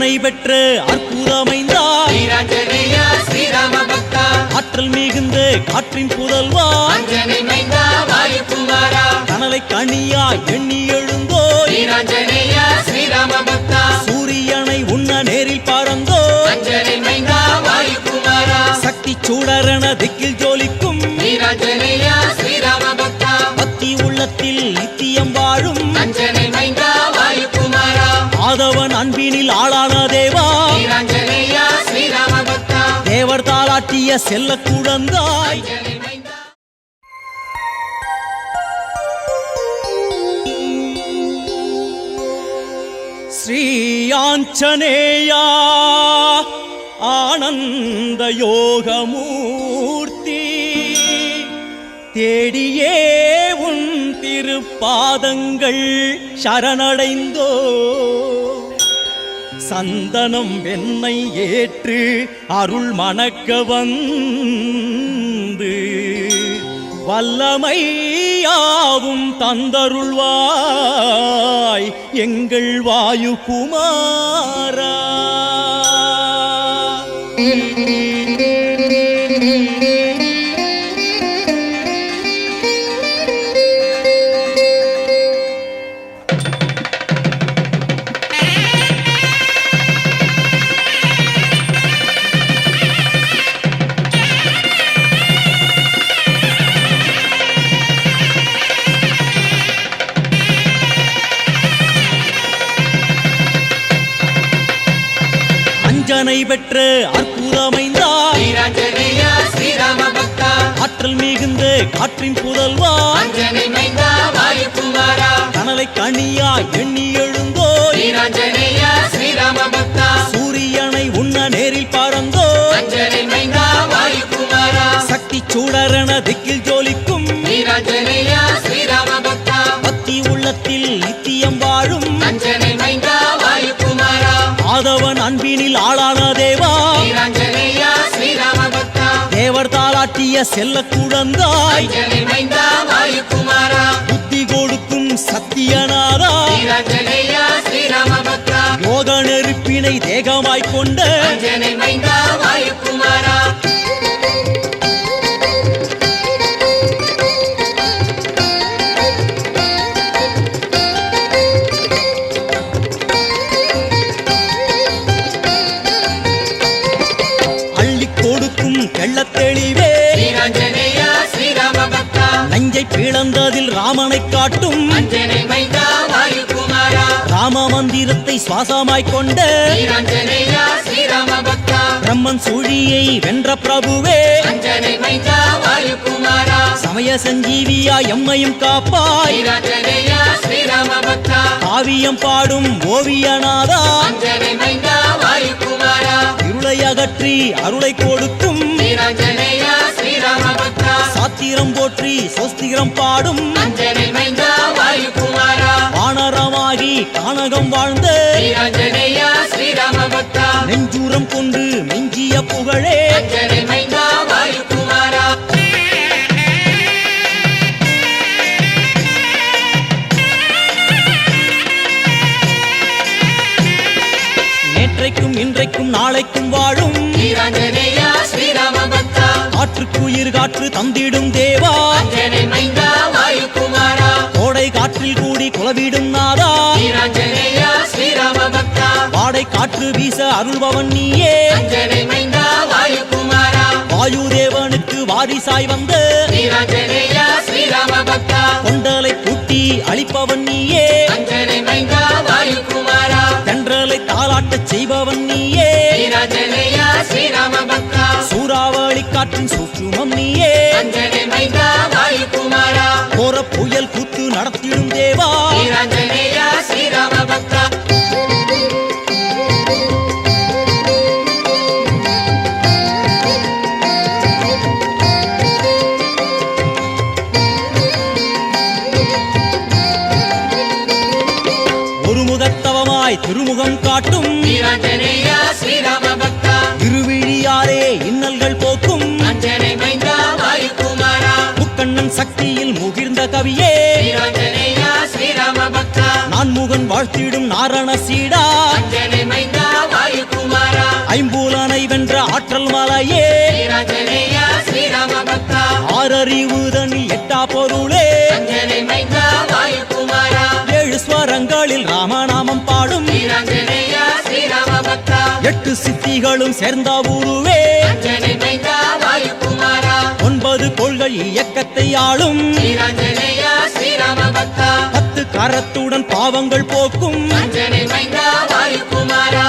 அஞ்சனை பெற்ற அற்புதமைந்தா வீராஞ்சனேயா ஸ்ரீராம பக்தா ஆற்றல் மிகுந்த காற்றின் புதல்வா அஞ்சனை மைந்தா வாயுகுமாரா கனலை கனியா எண்ணி எழுந்தோ வீராஞ்சனேயா ஸ்ரீராம பக்தா சூரியனை உண்ண நேரில் பறந்தோ அஞ்சனை மைந்தா வாயுகுமாரா சக்தி சூடரென திக்கில் ஜோலிக்கும் வீராஞ்சனேயா ஸ்ரீராம பக்தா பக்தி உள்ளத்தில் நித்தியம் வாழும் அஞ்சனை மைந்தா வாயுகுமாரா ஆதவன் அன்பினில் ஆளான தேவா வீராஞ்சனேயா ஸ்ரீராம பக்தா தேவர் தாளாட்டிய செல்ல குழந்தாய் அஞ்சனை மைந்தா ஸ்ரீ ஆஞ்சநேயா ஆனந்த யோகமூர்த்தி தேடியே உன் திருப்பாதங்கள் சரணடைந்தோ சந்தனம் வெண்ணை ஏற்று அருள் மணக்க வந்து வல்லமையாவும் தந்தருள்வாய் எங்கள் வாயுகுமாரா. அஞ்சனை பெற்ற அற்புதமைந்தா வீராஞ்சனேயா ஸ்ரீராம பக்தா ஆற்றல் மிகுந்த காற்றின் புதல்வா அஞ்சனை மைந்தா வாயுகுமாரா கனலை கனியா எண்ணி எழுந்தோ வீராஞ்சனேயா ஸ்ரீராம பக்தா சூரியனை உண்ண நேரில் பறந்தோ அஞ்சனை மைந்தா வாயுகுமாரா சக்தி சூடரென திக்கில் ஜோலிக்கும் வீராஞ்சனேயா ஸ்ரீராம பக்தா பக்தி உள்ளத்தில் நித்தியம் வாழும் அஞ்சனை மைந்தா வாயுகுமாரா ஆதவன் அன்பினில் ஆளான தேவா வீராஞ்சனேயா ஸ்ரீராம பக்தா தேவர் தாளாட்டிய செல்ல குழந்தாய் அஞ்சனை மைந்தா வாயுகுமாரா புத்தி கொடுக்கும் சத்தியநாதா வீராஞ்சனேயா ஸ்ரீராம பக்தா யோக நெருப்பினை தேகமாய்க் கொண்ட அஞ்சனை மைந்தா வாயுகுமாரா அள்ளிக் கொடுக்கும் தெள்ளத் தெளிவே வீராஞ்சனேயா ஸ்ரீராம பக்தா நஞ்சை பிளந்ததில் ராமனைக் காட்டும் அஞ்சனை மைந்தா வாயுகுமாரா ராம மந்திரத்தை சுவாசமாய்க் கொண்ட வீராஞ்சனேயா ஸ்ரீராம பக்தா பிரம்மன் சுழியை வென்ற பிரபுவே அஞ்சனை மைந்தா வாயுகுமாரா சமய சஞ்சீவியா எம்மையும் காப்பாய் வீராஞ்சனேயா ஸ்ரீராம பக்தா காவியம் பாடும் ஓவியநாதா அஞ்சனை மைந்தா வாயுகுமாரா இருளை அகற்றி அருளை கொடுக்கும் வீராஞ்சனேயா ஸ்ரீராம பக்தா சாத்திரம் போற்றி சொஸ்திரம் பாடும் அஞ்சனை மைந்தா வாயுகுமாரா வானரமாகி கானகம் வாழ்ந்த வீராஞ்சனேயா ஸ்ரீராம பக்தா நெஞ்சூரம் கொண்டு மெஞ்சிய புகழே அஞ்சனை மைந்தா வாயுகுமாரா நேற்றைக்கும் இன்றைக்கும் நாளைக்கும் வாழும் வீராஞ்சனேயா ஸ்ரீராம பக்தா காற்றுக்குயிர் காற்று தந்திடும் தேவா அஞ்சனை மைந்தா வாயுகுமாரா கோடை காற்றில் கூடி குலவிடும் நாதா வீராஞ்சனேயா ஸ்ரீராம பக்தா வாடை காற்று வீச அருள்பவன் நீயே அஞ்சனை மைந்தா வாயுகுமாரா வாயு தேவனுக்கு வாரிசாய் வந்த வீராஞ்சனேயா ஸ்ரீராம பக்தா கொண்டலை கூட்டி அழிப்பவன் நீயே அஞ்சனை மைந்தா வாயுகுமாரா தென்றலை தாளாட்டச் செய்பவன் நீயே வீராஞ்சனேயா ஸ்ரீராம பக்தா சூறாவளி காற்றின் சூற்றுமம் நீயே அஞ்சனை மைந்தா வாயுகுமாரா கோர புயல் கூத்து நடத்திடும் தேவா வீராஞ்சனேயா ஸ்ரீராம பக்தா ஒரு முகத்தவமாய் திருமுகம் காட்டும் வீராஞ்சனேயா ஸ்ரீராம பக்தா திருவிழியாரே இன்னல்கள் போக்கும் அஞ்சனை மைந்தா வாயுகுமாரா முக்கண்ணன் சக்தியில் முகிர்ந்த கவியே வீராஞ்சனேயா ஸ்ரீராம பக்தா நான் முகன் வாழ்த்திடும் நாரண சீடா அஞ்சனை மைந்தா ஐம்பூலனை வென்ற ஆற்றல் மலையே வீராஞ்சனேயா ஸ்ரீராம பக்தா ஆறறிவுதனில் எட்டா பொருளே அஞ்சனை மைந்தா வாயுகுமாரா ஏழு ஸ்வரங்களில் ராமநாமம் பாடும் வீராஞ்சனேயா ஸ்ரீராம பக்தா எட்டு சித்திகளும் சேர்ந்த உருவே அஞ்சனை மைந்தா வாயுகுமாரா 9 கோள்கள் இயக்கத்தை ஆளும் வீராஞ்சனேயா ஸ்ரீராம பக்தா 10 கரத்துடன் பாவங்கள் போக்கும் அஞ்சனை மைந்தா வாயுகுமாரா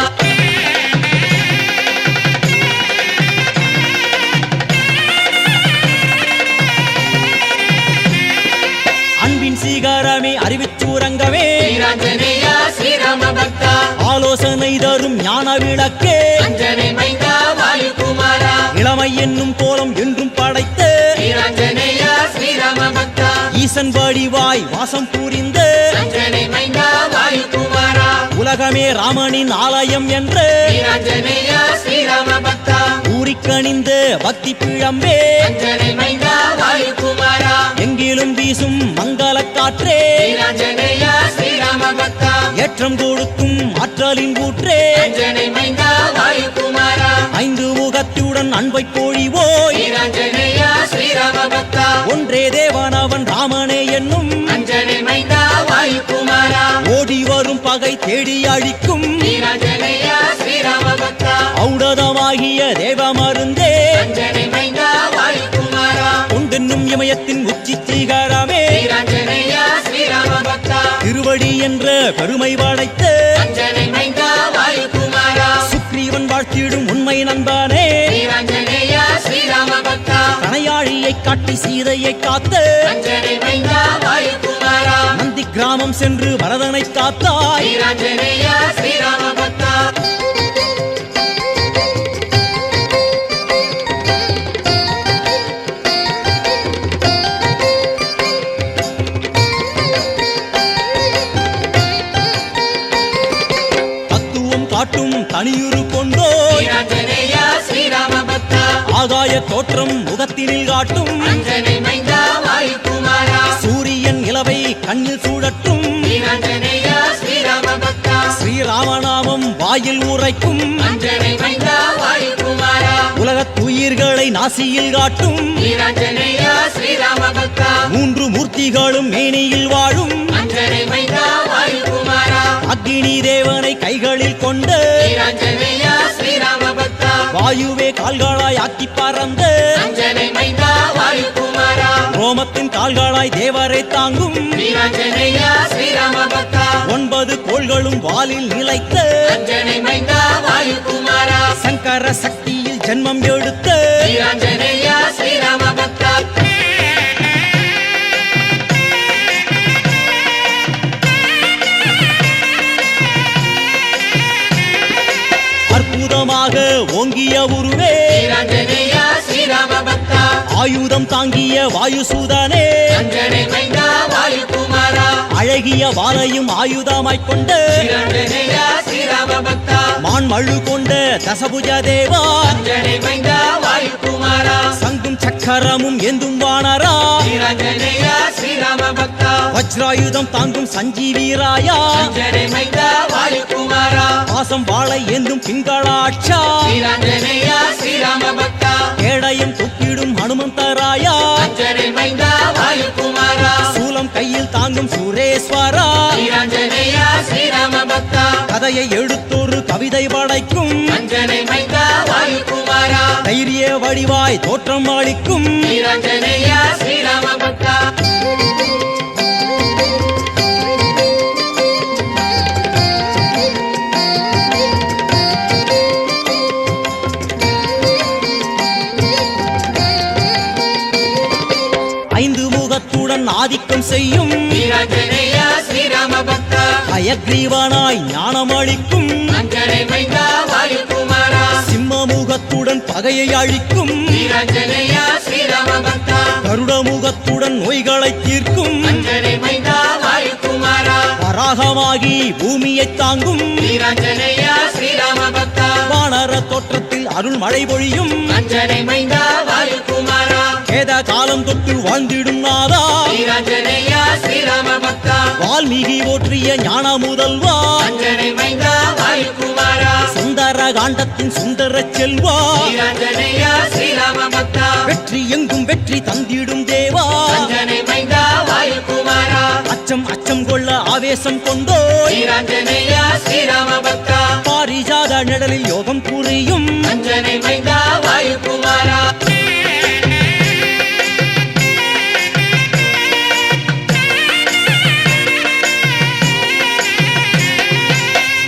அன்பின் சீகாரமே அறிவிச்சூரங்கமே வீராஞ்சனேயா ஸ்ரீராம பக்தா ஆலோசனை தரும் ஞான விளக்கே அஞ்சனை மைந்தா வாயுகுமாரா இளமை என்னும் கோலம் என்றும் படைத்த வீராஞ்சனேயா ஸ்ரீராம பக்தா ஈசன் வடிவாய் வாசம் புரிந்த அஞ்சனை மைந்தா வாயுகுமாரா உலகமே ராமனின் ஆலயம் என்ற வீராஞ்சனேயா ஸ்ரீராம பக்தா ஊறிக்கணிந்த பக்தி பிழம்பே அஞ்சனை மைந்தா வாயுகுமாரா எங்கிலும் வீசும் மங்கள காற்றே வீராஞ்சனேயா ஸ்ரீராம பக்தா ஏற்றம் கொடுக்கும் ஆற்றலின் ஊற்றே அஞ்சனை மைந்தா வாயுகுமாரா 5 முகத்துடன் அன்பை பொழிவோய் வீராஞ்சனேயா ஸ்ரீராம பக்தா ஒன்றே தேவனவன் ராமனே என்னும் அஞ்சனை மைந்தா வாயுகுமாரா ஓடி வரும் பகை தேடி அழிக்கும் வீராஞ்சனேயா ஸ்ரீராம பக்தா ஔடதமாகிய தேவ மருந்தே அஞ்சனை மைந்தா வாயுகுமாரா கொண்டென்னும் இமயத்தின் உச்சி சிகரமே வீராஞ்சனேயா ஸ்ரீராம பக்தா திருவடி என்ற பெருமை படைத்த அஞ்சனை மைந்தா வாயுகுமாரா சுக்ரீவன் வாழ்த்திடும் உண்மை நண்பனே வீராஞ்சனேயா ஸ்ரீராம பக்தா கணையாழியை காட்டி சீதையை காத்த அஞ்சனை மைந்தா வாயுகுமாரா நந்தி கிராமம் சென்று பரதனை காத்தாய் வீராஞ்சனேயா ஸ்ரீராம பக்தா தத்துவம் காட்டும் தனியுரு கொண்டோய் வீராஞ்சனேயா ஸ்ரீராம பக்தா ஆகாய தோற்றம் முகத்தினில் காட்டும் அஞ்சனை மைந்தா வாயுகுமாரா சூரியன் இலவை கண்ணில் சூழட்டும் வீராஞ்சனேயா ஸ்ரீராம பக்தா ஸ்ரீராமநாமம் வாயில் உரைக்கும் அஞ்சனை மைந்தா வாயுகுமாரா உலகத் உயிர்களை நாசியில் காட்டும் வீராஞ்சனேயா ஸ்ரீராம பக்தா 3 மூர்த்திகளும் மேனியில் வாழும் அஞ்சனை மைந்தா வாயுகுமாரா அக்னி தேவனை கைகளில் கொண்ட வீராஞ்சனேயா ஸ்ரீராம பக்தா வாயுவே கால்களாய் ஆக்கி பறந்த அஞ்சனை மைந்தா வாயுகுமாரா ரோமத்தின் கால்களாய் தேவரை தாங்கும் வீராஞ்சனேயா ஸ்ரீராம பக்தா 9 கோள்களும் வாலில் நிலைத்த அஞ்சனை மைந்தா வாயுகுமாரா சங்கர சக்தியில் ஜென்மம் எடுத்த வீராஞ்சனேயா ஸ்ரீராம பக்தா அற்புதமாக ஓங்கிய உருவே வீராஞ்சனேயா ஸ்ரீராம பக்தா ஆயுதம் தாங்கிய வாயுசூதனே அஞ்சனை மைந்தா வாயுகுமாரா அழகிய வாளையும் ஆயுதமாய்க் கொண்ட வீராஞ்சனேயா ஸ்ரீராம பக்தா மான்மழு கொண்ட தசபுஜ தேவா அஞ்சனை மைந்தா வாயுகுமாரா சங்கும் சக்கரமும் ஏந்தும் வானரா வீராஞ்சனேயா ஸ்ரீராம பக்தா வஜ்ராயுதம் தாங்கும் சஞ்சீவீராயா அஞ்சனை மைந்தா வாயுகுமாரா பாசம் வாளை ஏந்தும் பிங்களாட்சா வீராஞ்சனேயா ஸ்ரீராம பக்தா கேடயம் தொக்கிடும் ஹனுமந்தராயா அஞ்சனை மைந்தா வாயுகுமாரா சூலம் கையில் தாங்கும் சுரேஸ்வரா வீராஞ்சனேயா ஸ்ரீராம பக்தா கதையை எடுத்தொரு கவிதை படைக்கும் அஞ்சனை மைந்தா வாயுகுமாரா தைரிய வடிவாய் தோற்றம் அளிக்கும் வீராஞ்சனேயா ஸ்ரீராம பக்தா ஐந்து முகத்துடன் ஆதிக்கம் செய்யும் வீராஞ்சனேயா ஸ்ரீராம பக்தா அயக்ரீவனாய் ஞானம் அளிக்கும் அஞ்சனை மைந்தா வாயுகுமாரா சிம்மமுகத்துடன் பகையை அழிக்கும் வீராஞ்சனேயா ஸ்ரீராம பக்தா கருடமுகத்துடன் நோய்களை தீர்க்கும் அஞ்சனை மைந்தா வாயுகுமாரா வராகமாகி பூமியை தாங்கும் வீராஞ்சனேயா ஸ்ரீராம பக்தா வானர தோற்றத்தில் அருள் மழை பொழியும் அஞ்சனை மைந்தா வாயுகுமாரா வேத காலம் தொட்டு வாழ்ந்திடும் நாதா வீராஞ்சனேயா ஸ்ரீராம பக்தா வால் வால்மீகி ஓற்றிய ஞான முதல்வா அஞ்சனை மைந்தா வாயுகுமாரா சுந்தர காண்டத்தின் சுந்தர செல்வா வீராஞ்சனேயா ஸ்ரீராம பக்தா வெற்றி எங்கும் வெற்றி தந்திடும் தேவா அஞ்சனை மைந்தா வாயுகுமாரா அச்சம் அச்சம் கொள்ள ஆவேசம் கொண்டோய் வீராஞ்சனேயா ஸ்ரீராம பக்தா பாரிஜாத நிழலில் யோகம் புரியும் அஞ்சனை மைந்தா வாயுகுமாரா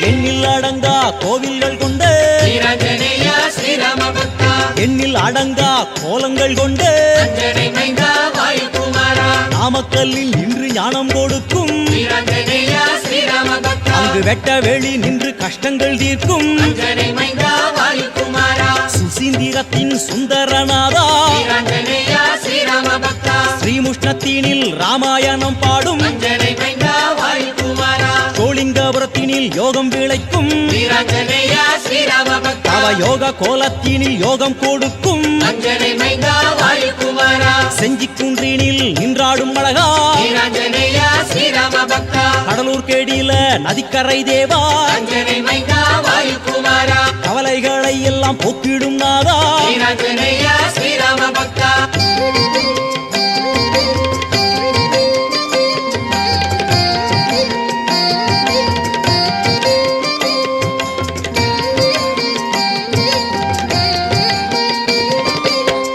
எண்ணில் அடங்கா கோவில்கள் கொண்டு வீராஞ்சனேயா ஸ்ரீராம பக்தா எண்ணில் அடங்கா கோலங்கள் கொண்டு அஞ்சனை மைந்தா வாயுகுமாரா நாமக்கல்லில் நின்று ஞானம் கொடுக்கும் வீராஞ்சனேயா ஸ்ரீராம பக்தா அங்கு வெட்ட வெளி நின்று கஷ்டங்கள் தீர்க்கும் அஞ்சனை மைந்தா வாயுகுமாரா சுசீந்திரத்தின் சுந்தரநாதா வீராஞ்சனேயா ஸ்ரீராம பக்தா ஸ்ரீமுஷ்ணத்தீனில் ராமாயணம் பாடும் அஞ்சனை மைந்தா வாயுகுமாரா சோளிங்கபுரத்தினில் யோகம் விளைக்கும் வீராஞ்சனேயா ஸ்ரீராம பக்தா அவ யோக கோலத்தினில் யோகம் கொடுக்கும் அஞ்சனை மைந்தா வாயுகுமாரா செஞ்சி குன்றினில் நின்றாடும் அழகா வீராஞ்சனேயா ஸ்ரீராம பக்தா கடலூர் கேடியில நதிக்கரை தேவா அஞ்சனை மைந்தா வாயுகுமாரா கவலைகளை எல்லாம் போக்கிடும் நாதா வீராஞ்சனேயா ஸ்ரீராம பக்தா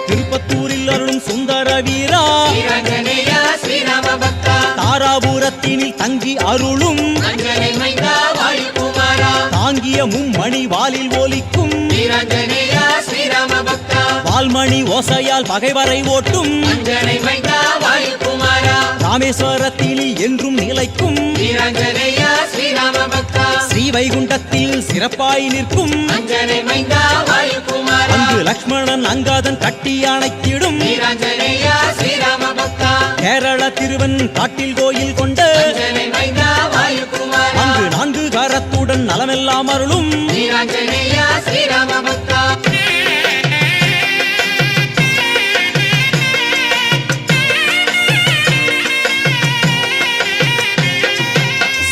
திருப்பத்தூரில் அருளும் சுந்தர வீரா வீராஞ்சனேயா ஸ்ரீராம பக்தா தாராபுரத்தினில் தங்கி அருளும் அஞ்சனை மைந்தா வாயுகுமாரா தாங்கிய மும்மணி வாலில் ஒலிக்கும் வீராஞ்சனேயா ஸ்ரீராம பக்தா வால்மணி ஓசையால் பகைவரை ஓட்டும் அஞ்சனை மைந்தா வாயுகுமாரா ராமேஸ்வரத்தினில் என்றும் நிலைக்கும் வீராஞ்சனேயா ஸ்ரீராம பக்தா ஸ்ரீவைகுண்டத்தில் சிறப்பாய் நிற்கும் அஞ்சனை மைந்தா வாயுகுமாரா அங்கு லக்ஷ்மணன் அங்காதன் கட்டி அணைத்திடும் வீராஞ்சனேயா ஸ்ரீராம பக்தா கேரள திருவன் காட்டில் கோயில் கொண்ட அஞ்சனை மைந்தா வாயுகுமாரா அங்கு 4 கரத்துடன் நலமெல்லாம் அருளும் வீராஞ்சனேயா ஸ்ரீராம பக்தா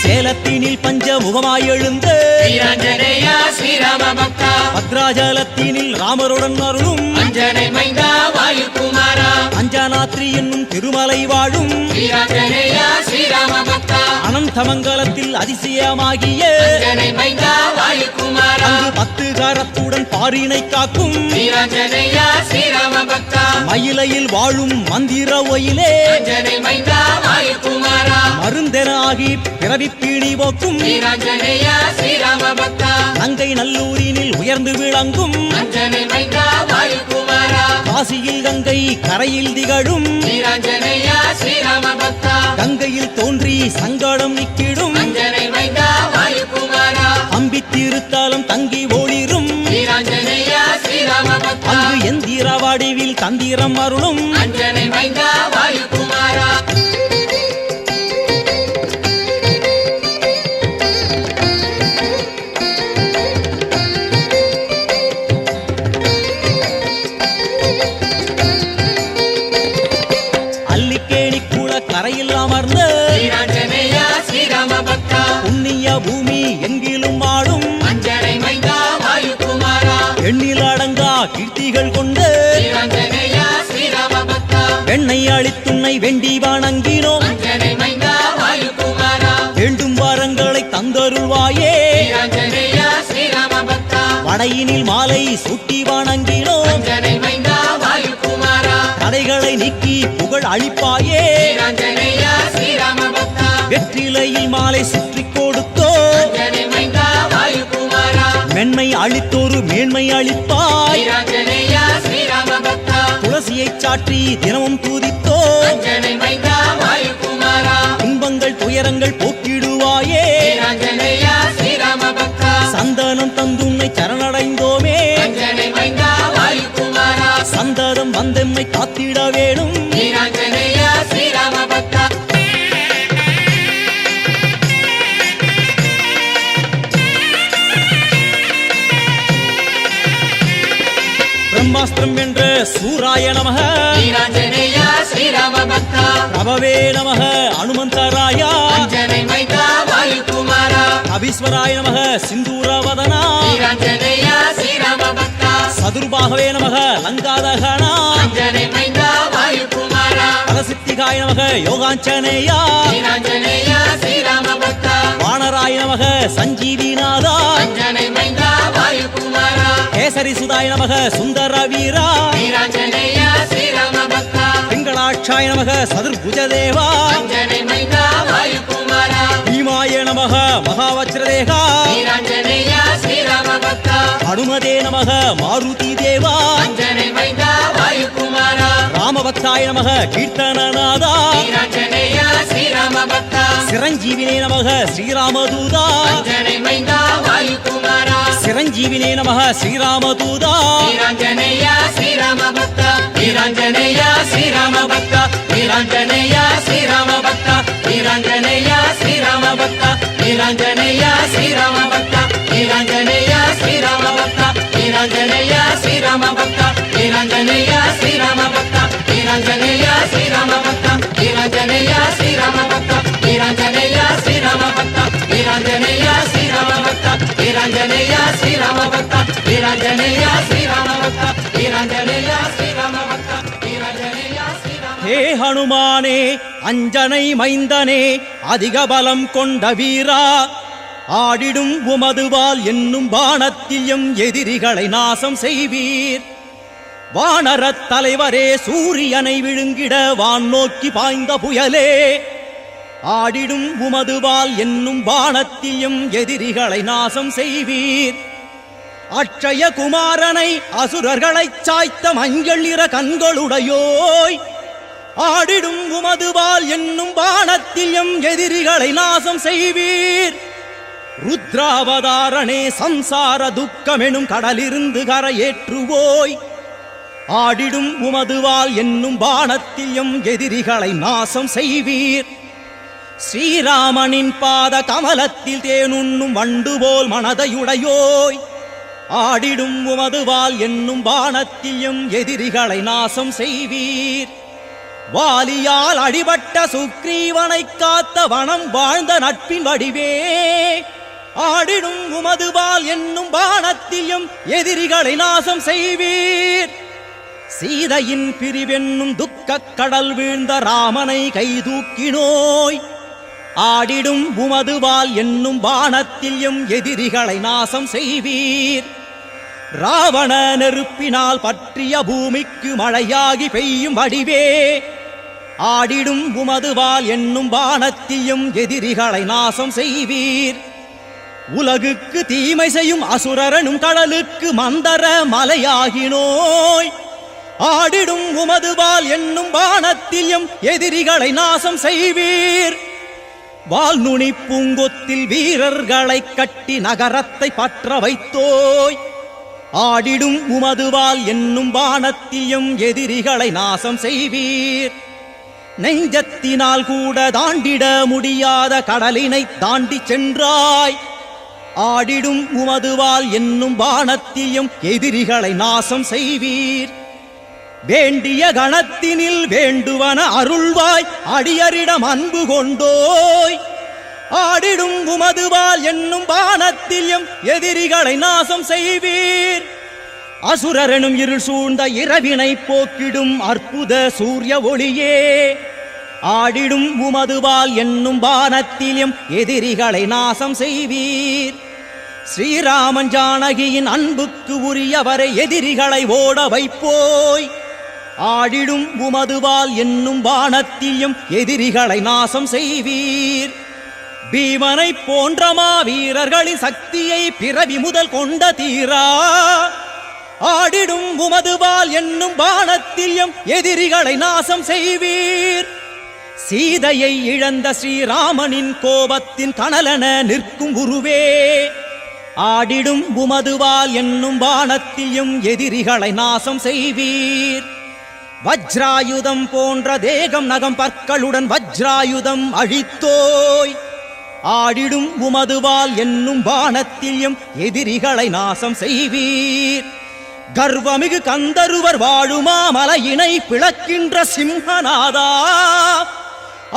சேலத்தினில் பஞ்சமுகமாய் எழுந்து வீராஞ்சனேயா ஸ்ரீராம பக்தா பத்ராஜலத்தினில் ராமருடன் அருளும் அஞ்சனை மைந்தா வாயுகுமாரா அஞ்சனாத்ரி என்னும் திருமலை வாழும் வீராஞ்சனேயா ஸ்ரீராம பக்தா அனந்தமங்கலத்தில் அதிசயமாகிய அஞ்சனை மைந்தா வாயுகுமாரா அங்கு 10 கரத்துடன் பாரினை காக்கும் வீராஞ்சனேயா ஸ்ரீராம பக்தா மயிலையில் வாழும் மந்திர ஒயிலே அஞ்சனை மைந்தா வாயுகுமாரா மருந்தென ஆகி பிறவி பீடி போக்கும் வீராஞ்சனேயா ஸ்ரீராம பக்தா நங்கை நல்லூரினில் உயர்ந்து விளங்கும் அஞ்சனை மைந்தா வாயுகுமாரா காசியில் கங்கை கரையில் திகழும் வீராஞ்சனேயா ஸ்ரீராம பக்தா கங்கையில் தோன்றி சங்கடம் நிக்கிடும் அஞ்சனை மைந்தா வாயுகுமாரா அம்பி திருத்தாலம் தங்கி ஒளிரும் வீராஞ்சனேயா ஸ்ரீராம பக்தா அங்கு எந்திர வடிவில் தந்திரம் அருளும் அஞ்சனை மைந்தா வாயுகுமாரா அல்லிக்கேணி கூட கரையில் அமர்ந்த வீராஞ்சனேயா ஸ்ரீராம பக்தா புண்ணிய பூமி எங்கிலும் ஆடும் அஞ்சனை மைந்தா வாயுகுமாரா எண்ணில் அடங்கா கீர்த்திகள் கொண்டு வீராஞ்சனேயா ஸ்ரீராம பக்தா வெண்ணை அளித்துன்னை வெண்டி வணங்கினோம் அஞ்சனை மைந்தா வாயுகுமாரா வேண்டும் வரங்களை தந்தருள்வாயே வீராஞ்சனேயா ஸ்ரீராம பக்தா வடையினில் மாலை சூட்டி வணங்கினோம் அஞ்சனை மைந்தா வாயுகுமாரா தடைகளை நீக்கி புகழ் அளிப்பாயே வீராஞ்சனேயா ஸ்ரீராம பக்தா வெற்றிலையில் மாலை சுற்றி கொடுத்தோ அஞ்சனை மைந்தா வாயுகுமாரா மென்மை அளித்தோரு மேன்மை அளிப்பாய் வீராஞ்சனேயா ஸ்ரீராம பக்தா துளசியை சாற்றி தினமும் தூதித்தோ அஞ்சனை மைந்தா வாயுகுமாரா துன்பங்கள் துயரங்கள் போக்கிடுவாயே வீராஞ்சனேயா ஸ்ரீராம பக்தா சந்தனம் தந்துன்னை சரணடைந்தோமே அஞ்சனை மைந்தா வாயுகுமாரா சந்ததம் வந்தெம்மை காத்திட வேணும் வீராஞ்சனேயா ஸ்ரீராம பக்தா பிரம்மாஸ்திரம் என்ற சூராய நமக வீராஞ்சனேயா ஸ்ரீராம பக்தா பிரபவே நமக அனுமந்தராயா அஞ்சனை மைந்தா வாயுகுமாரா அபீஸ்வராய நமக சிந்தூரவதனா வீராஞ்சனேயா ஸ்ரீராம பக்தா சதுர்பாகவே நமக லங்காதகனா அஞ்சனை மைந்தா வாயுகுமாரா பலசித்திகாய நமக யோகாஞ்சனேயா வீராஞ்சனேயா ஸ்ரீராம பக்தா வானராய நமக சஞ்சீவிநாதா அஞ்சனை மைந்தா வாயுகுமாரா கேசரி சுதாய நமக சுந்தர வீரா வீராஞ்சனேயா ஸ்ரீராம பக்தா பிங்களாட்சாய நமக சதுர்புஜதேவா அஞ்சனை மைந்தா வாயுகுமாரா பீமாய நமக மகாவஜ்ரதேகா வீராஞ்சனேயா ஸ்ரீராம பக்தா அனுமதே நமக மாருதி தேவா அஞ்சனை மைந்தா வாயுகுமாரா ராமபக்தாய நமக கீர்த்தனநாதா வீராஞ்சனேயா ஸ்ரீராம பக்தா சிரஞ்சீவினே நமக ஸ்ரீராமதூதா அஞ்சனை மைந்தா வாயுகுமாரா சிரஞ்சீவினே நமக ஸ்ரீராமதூதா வீராஞ்சனேயா ஸ்ரீராம பக்தா வீராஞ்சனேயா ஸ்ரீராம பக்தா வீராஞ்சனேயா ஸ்ரீராம பக்தா வீராஞ்சனேயா ஸ்ரீராம பக்தா வீராஞ்சனேயா ஸ்ரீராம பக்தா வீராஞ்சனேயா ஸ்ரீராம பக்தா வீராஞ்சனேயா ஸ்ரீராம பக்தா வீராஞ்சனேயா ஸ்ரீராம பக்தா வீராஞ்சனேயா ஸ்ரீராம பக்தா வீராஞ்சனேயா ஸ்ரீராம பக்தா வீராஞ்சனேயா ஸ்ரீராம பக்தா வீராஞ்சனேயா ஸ்ரீராம பக்தா வீராஞ்சனேயா ஸ்ரீராம பக்தா வீராஞ்சனேயா ஸ்ரீராம பக்தா வீராஞ்சனேயா ஸ்ரீராம பக்தா வீராஞ்சனேயா ஸ்ரீராம ஹே ஹனுமானே அஞ்சனை மைந்தனே அதிக பலம் கொண்ட வீரா ஆடிடும் உமதுவால் என்னும் பாணத்திலும் எதிரிகளை நாசம் செய்வீர் வானரத் தலைவரே சூரியனை விழுங்கிட வான் நோக்கி பாய்ந்த புயலே ஆடிடும் உமதுவால் என்னும் பாணத்திலும் எதிரிகளை நாசம் செய்வீர் அட்சய குமாரனை அசுரர்களைச் சாய்த்த மஞ்சள் நிற கண்களுடையோய் ஆடிடும் உமதுவால் என்னும் பாணத்திலும் எதிரிகளை நாசம் செய்வீர் ருத்ராவதாரணே சம்சார துக்கமெனும் கடலிருந்து கரையேற்றுவோய் ஆடிடும் உமதுவால் என்னும் பாணத்திலும் எதிரிகளை நாசம் செய்வீர் ஸ்ரீராமனின் பாத கமலத்தில் தேனுண்ணும் வண்டு போல் மனதையுடையோய் ஆடிடும் உமதுவால் என்னும் பாணத்திலும் எதிரிகளை நாசம் செய்வீர் வாலியால் அடிபட்ட சுக்ரீவனை காத்த வனம் வாழ்ந்த நட்பின் வடிவே ஆடிடும் உமதுவால் என்னும் பாணத்திலும் எதிரிகளை நாசம் செய்வீர் சீதையின் பிரிவென்னும் துக்கக் கடல் வீழ்ந்த ராமனை கைதூக்கினோய் ஆடிடும் உமதுவால் என்னும் பாணத்திலும் எதிரிகளை நாசம் செய்வீர் ராவண நெருப்பினால் பற்றிய பூமிக்கு மழையாகி பெய்யும் வடிவே ஆடிடும் உமதுவால் என்னும் பாணத்திலும் எதிரிகளை நாசம் செய்வீர் உலகுக்கு தீமை செய்யும் அசுரரனும் கடலுக்கு மந்தர மலையாகினோய் ஆடிடும் உமதுவால் என்னும் பாணத்திலும் எதிரிகளை நாசம் செய்வீர் வால்நுனி பூங்கொத்தில் வீரர்களை கட்டி நகரத்தை பற்ற வைத்தோய் ஆடிடும் உமதுவால் என்னும் பாணத்திலும் எதிரிகளை நாசம் செய்வீர் நெஞ்சத்தினால் கூட தாண்டிட முடியாத கடலினை தாண்டி சென்றாய் ஆடிடும் உமதுவால் என்னும் பாணத்திலும் எதிரிகளை நாசம் செய்வீர் வேண்டிய கணத்தினில் வேண்டுவன அருள்வாய் அடியரிடம் அன்பு கொண்டோய் ஆடிடும் உமதுவால் என்னும் பாணத்திலும் எதிரிகளை நாசம் செய்வீர் அசுரரெனும் இருள் சூழ்ந்த இரவினை போக்கிடும் அற்புத சூரிய ஒளியே ஆடிடும் உமதுவால் என்னும் பாணத்திலும் எதிரிகளை நாசம் செய்வீர் ஸ்ரீராமன் ஜானகியின் அன்புக்கு உரியவரை எதிரிகளை ஓட வைப்போய் ஆடிடும் உமதுவால் என்னும் பாணத்திலும் எதிரிகளை நாசம் செய்வீர் பீமனை போன்ற மாவீரர்களின் சக்தியை பிறவி முதல் கொண்ட தீரா ஆடிடும் உமதுவால் என்னும் பாணத்திலும் எதிரிகளை நாசம் செய்வீர் சீதையை இழந்த ஸ்ரீராமனின் கோபத்தின் கனலென நிற்கும் குருவே ஆடிடும் உமதுவால் என்னும் பாணத்திலும் எதிரிகளை நாசம் செய்வீர் வஜ்ராயுதம் போன்ற தேகம் நகம் பற்களுடன் வஜ்ராயுதம் அழித்தோய் ஆடிடும் உமதுவால் என்னும் பாணத்திலும் எதிரிகளை நாசம் செய்வீர் கர்வமிகு கந்தருவர் வாழுமா மலையினை பிளக்கின்ற சிம்ஹநாதா,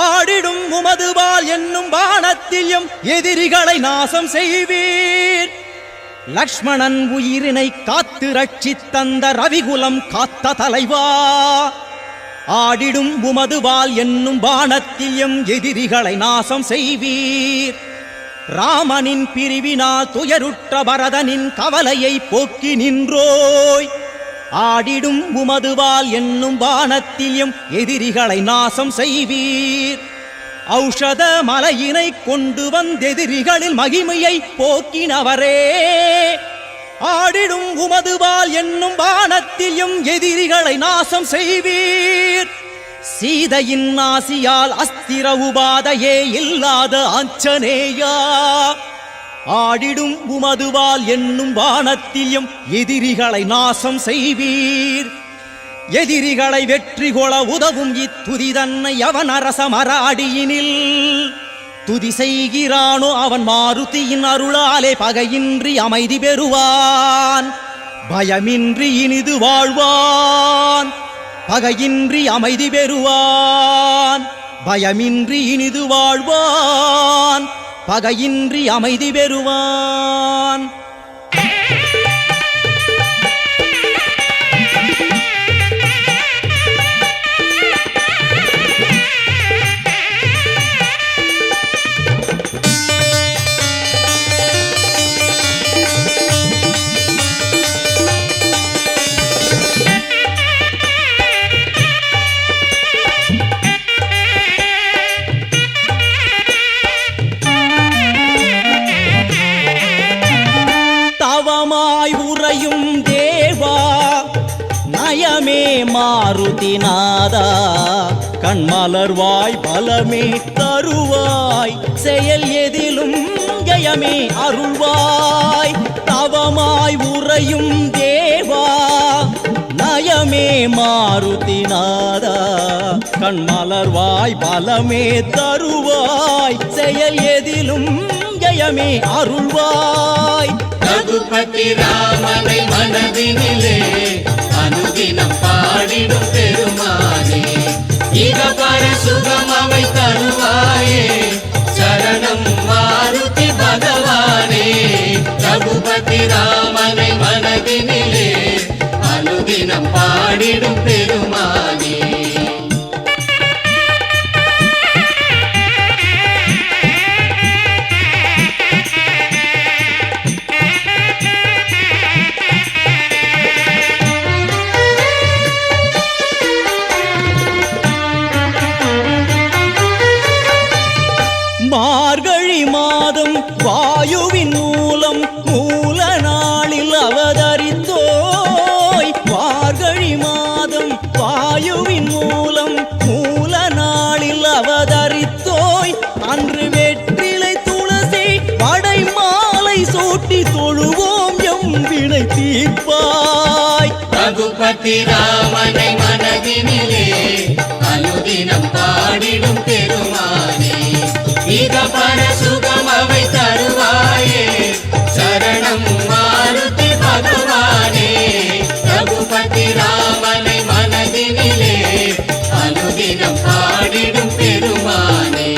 ஆடிடும் உமதுவால் என்னும் பாணத்திலும் எதிரிகளை நாசம் செய்வீர். லக்ஷ்மணன் உயிரினை காத்து ரட்சித் தந்த ரவிகுலம் காத்த தலைவா, ஆடிடும் உமதுவால் என்னும் பாணத்திலும் எதிரிகளை நாசம் செய்வீர். ராமனின் பிரிவினால் துயருற்ற பரதனின் கவலையை போக்கி நின்றோய், ஆடிடும் உமதுவால் என்னும் பாணத்திலும் எதிரிகளை நாசம் செய்வீர். ஔஷத மலையினை கொண்டு வந்தெதிரிகளில் மகிமையை போக்கினவரே, ஆடிடும் உமதுவால் என்னும் பாணத்திலும் எதிரிகளை நாசம் செய்வீர். சீதையின் ஆசியால் அஸ்திர உபாதையே இல்லாத ஆஞ்சநேயா, ஆடிடும் உமதுவால் என்னும் பாணத்திலும் எதிரிகளை நாசம் செய்வீர். எதிரிகளை வெற்றி கொள உதவும் இத்துதி தன்னை அவன் அரசமராடியினில் துதி செய்கிறானோ அவன் மாருதியின் அருளாலே பகையின்றி அமைதி பெறுவான், பயமின்றி இனிது வாழ்வான். பகையின்றி அமைதி பெறுவான், பயமின்றி இனிது வாழ்வான். பகையின்றி அமைதி பெறுவான். நயமே மாருதிநாதா, கண்மலர்வாய் பலமே தருவாய், செயல் எதிலும் ஜெயமே அருள்வாய். தவமாய் உறையும் தேவா, நயமே மாருதிநாதா, கண்மலர்வாய் பலமே தருவாய், செயல் எதிலும் ஜெயமே அருள்வாய். ரகுபதி ராமனை மனதினிலே அனுதினம் பாடிடும் பெருமானே, இகபர சுகம் அவை தருவாயே, சரணம் மாருதி பகவானே. ரகுபதி ராமனை மனதினிலே அனுதினம் பாடிடும் பெருமானே. மார்கழி மாதம் வாயுவின் மூலம் மூல நாளில் அவதரித்தோய், மார்கழி மாதம் வாயுவின் மூலம் மூல நாளில் அவதரித்தோய். அன்று வெற்றிலை துளசி படை மாலை சூட்டி தொழுவோம் எம் வினை தீர்ப்பாய். ரகுபதி ராமனை மனதினிலே அனுதினம் பாடிடும் பெருமானே, இகபர சுகம் அவை தருவாயே, சரணம் மாருதி பகவானே. ரகுபதி ராமனை மனதினிலே அனுதினம் பாடிடும் பெருமானே.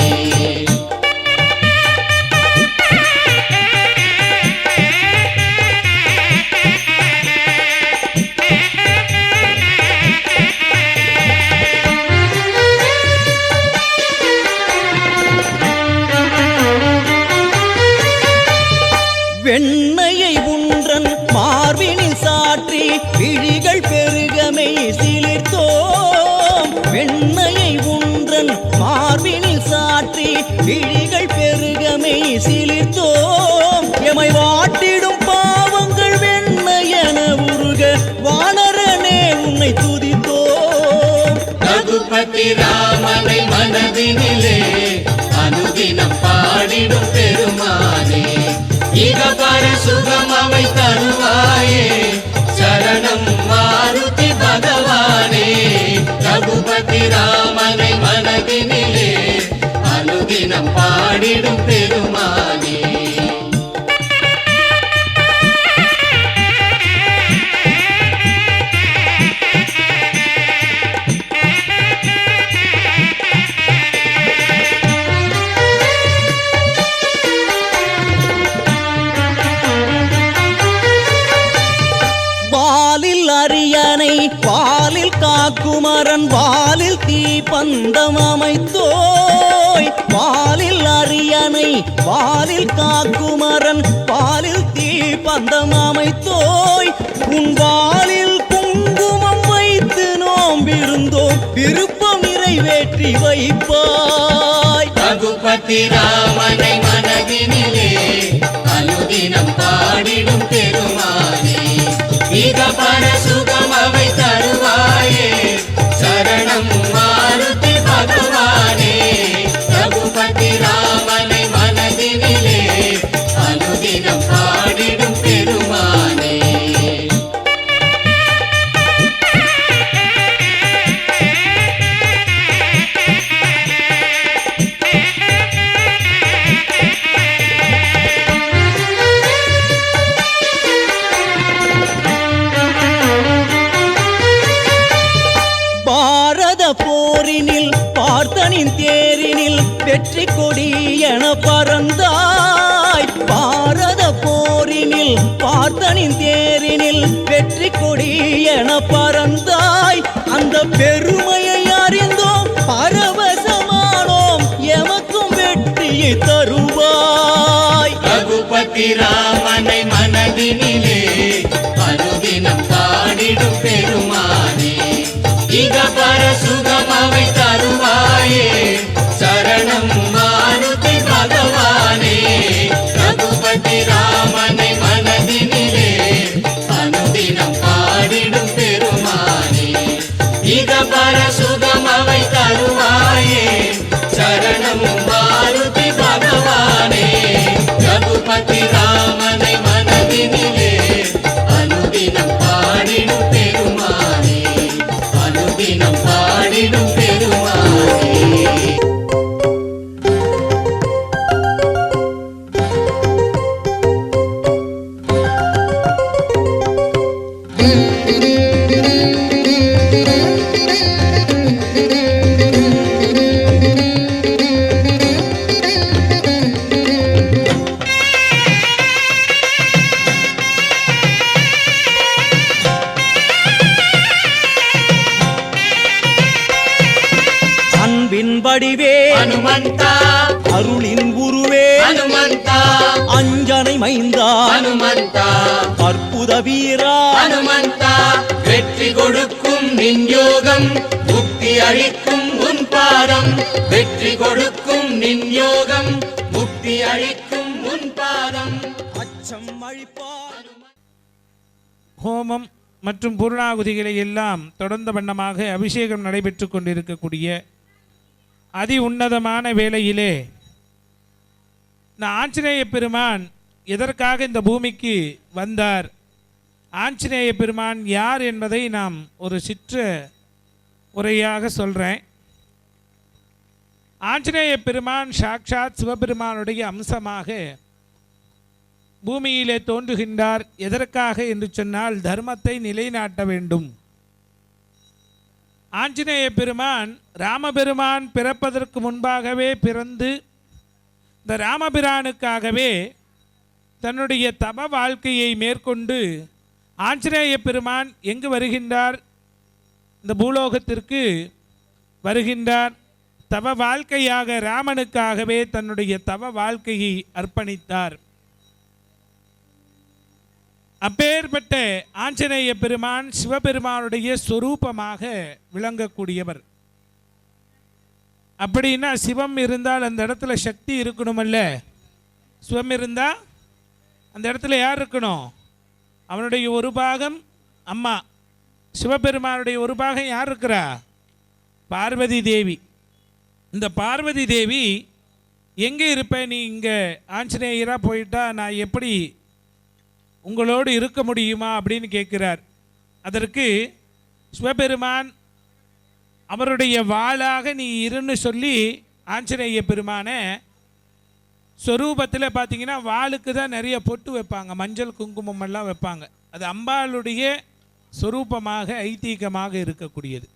வெண்ணையை உன்றன் மார்பினில் சாற்றி விழிகள் பெருகமை சிலிர்த்தோம், வெண்ணையை உன்றன் மார்பினில் சாற்றி விழிகள் பெருகமை சிலிர்த்தோம். எமை வாட்டிடும் பாவங்கள் வெண்ணையென உருக வானரனே உன்னை துதித்தோம். ரகுபதி ராமனை மனதினிலே அனுதினம் பாடிடும் பெருமானே, இகபர சுகம் அவை தருவாயே, சரணம் மாருதி பகவானே. ரகுபதி ராமனை மனதினிலே அனுதினம் பாடிடும் பெருமானே. குமரன் வாலில் தீ பந்தம் அமைத்தோய் வாலில் அரியணை வாலில் காக்குமரன் வாலில் தீ பந்தம் அமைத்தோய் உன் வாலில் குங்குமம் வைத்து நோம்பிருந்தோம் விருப்பம் நிறைவேற்றி வைப்பாய். ரகுபதி ராமனை மனதினிலே அனுதினம் பாடிடும் பெருமானே இக பர சுகம் அவை தருவாயே சரணம் மாருதி பகவானே. ரகுபதி ராமனை மனதினிலே அனுதினம் பாடிடும் பெருமானே. பாரத போரினில் பார்த்தனின் தேரினில் வெற்றி கொடி என பறந்தாய். பாரத போரினில் பார்த்தனின் தேரினில் வெற்றி கொடி என பறந்தாய். அந்த பெருமையை அறிந்தோம் பரவசமானோம் எமக்கும் வெற்றியை தருவாய். ரகுபதி ராமனை மனதினிலே அனுதினம் பாடிடும் பெருமானே இக பர சுகம் அவை தருவாயே சரணம் மாருதி பகவானே. ரகுபதி ராமனை மனதினிலே அனுதினம் பாடிடும் பெருமானே இக பர சுகம் அவை தருவாயே சரணம் மாருதி பகவானே. ரகுபதி ராமனை மனதினிலே அனுதினம் பாடிடும் பெருமானே அனுதினம் பாடிடும் பெருமானே. அன்பின் வடிவே ஹனுமந்தா அருளின் உருவே ஹனுமந்தா அஞ்சனை மைந்தா ஹனுமந்தா அற்புத வீரா ஹனுமந்தா வெற்றி கொடுக்கும் நின் யோகம் முக்தி அளிக்கும் உன் பாதம் வெற்றி கொடுக்கும் நின் யோகம் முக்தி அளிக்கும் உன் பாதம். அச்சம் அழிப்பார். ஹோமம் மற்றும் பூர்ணாகுதிகளை எல்லாம் தொடர்ந்த வண்ணமாக அபிஷேகம் நடைபெற்று கொண்டிருக்கக்கூடிய அதி உன்னதமான வேளையிலே இந்த ஆஞ்சநேய பெருமான் எதற்காக இந்த பூமிக்கு வந்தார், ஆஞ்சநேய பெருமான் யார் என்பதை நாம் ஒரு சிற்ற உரையாக சொல்கிறேன். ஆஞ்சநேய பெருமான் சாக்ஷாத் சிவபெருமானுடைய அம்சமாக பூமியிலே தோன்றுகின்றார். எதற்காக என்று சொன்னால் தர்மத்தை நிலைநாட்ட வேண்டும். ஆஞ்சநேய பெருமான் ராமபெருமான் பிறப்பதற்கு முன்பாகவே பிறந்து இந்த ராமபிரானுக்காகவே தன்னுடைய தப வாழ்க்கையை மேற்கொண்டு ஆஞ்சநேய பெருமான் எங்கு வருகின்றார், இந்த பூலோகத்திற்கு வருகின்றார். தவ வாழ்க்கையாக ராமனுக்காகவே தன்னுடைய தவ வாழ்க்கையை அர்ப்பணித்தார். அப்பேற்பட்ட ஆஞ்சநேய பெருமான் சிவபெருமானுடைய சொரூபமாக விளங்கக்கூடியவர். அப்படின்னா சிவம் இருந்தால் அந்த இடத்துல சக்தி இருக்கணுமல்ல. சிவம் இருந்தால் அந்த இடத்துல யார் இருக்கணும்? அவனுடைய ஒரு பாகம் அம்மா. சிவபெருமானுடைய ஒரு பாகம் யார் இருக்கிறா? பார்வதி தேவி. இந்த பார்வதி தேவி எங்கே இருப்பேன், நீ இங்கே ஆஞ்சநேயராக போயிட்டா நான் எப்படி உங்களோடு இருக்க முடியுமா அப்படின்னு கேட்கிறார். அதற்கு சிவபெருமான் அவருடைய வாளாக நீ இருன்னு சொல்லி ஆஞ்சநேய பெருமானை ஸ்வரூபத்தில் பார்த்தீங்கன்னா வாளுக்கு தான் நிறைய பொட்டு வைப்பாங்க, மஞ்சள் குங்குமம் எல்லாம் வைப்பாங்க. அது அம்பாளுடைய ஸ்வரூபமாக ஐதீகமாக இருக்கக்கூடியது.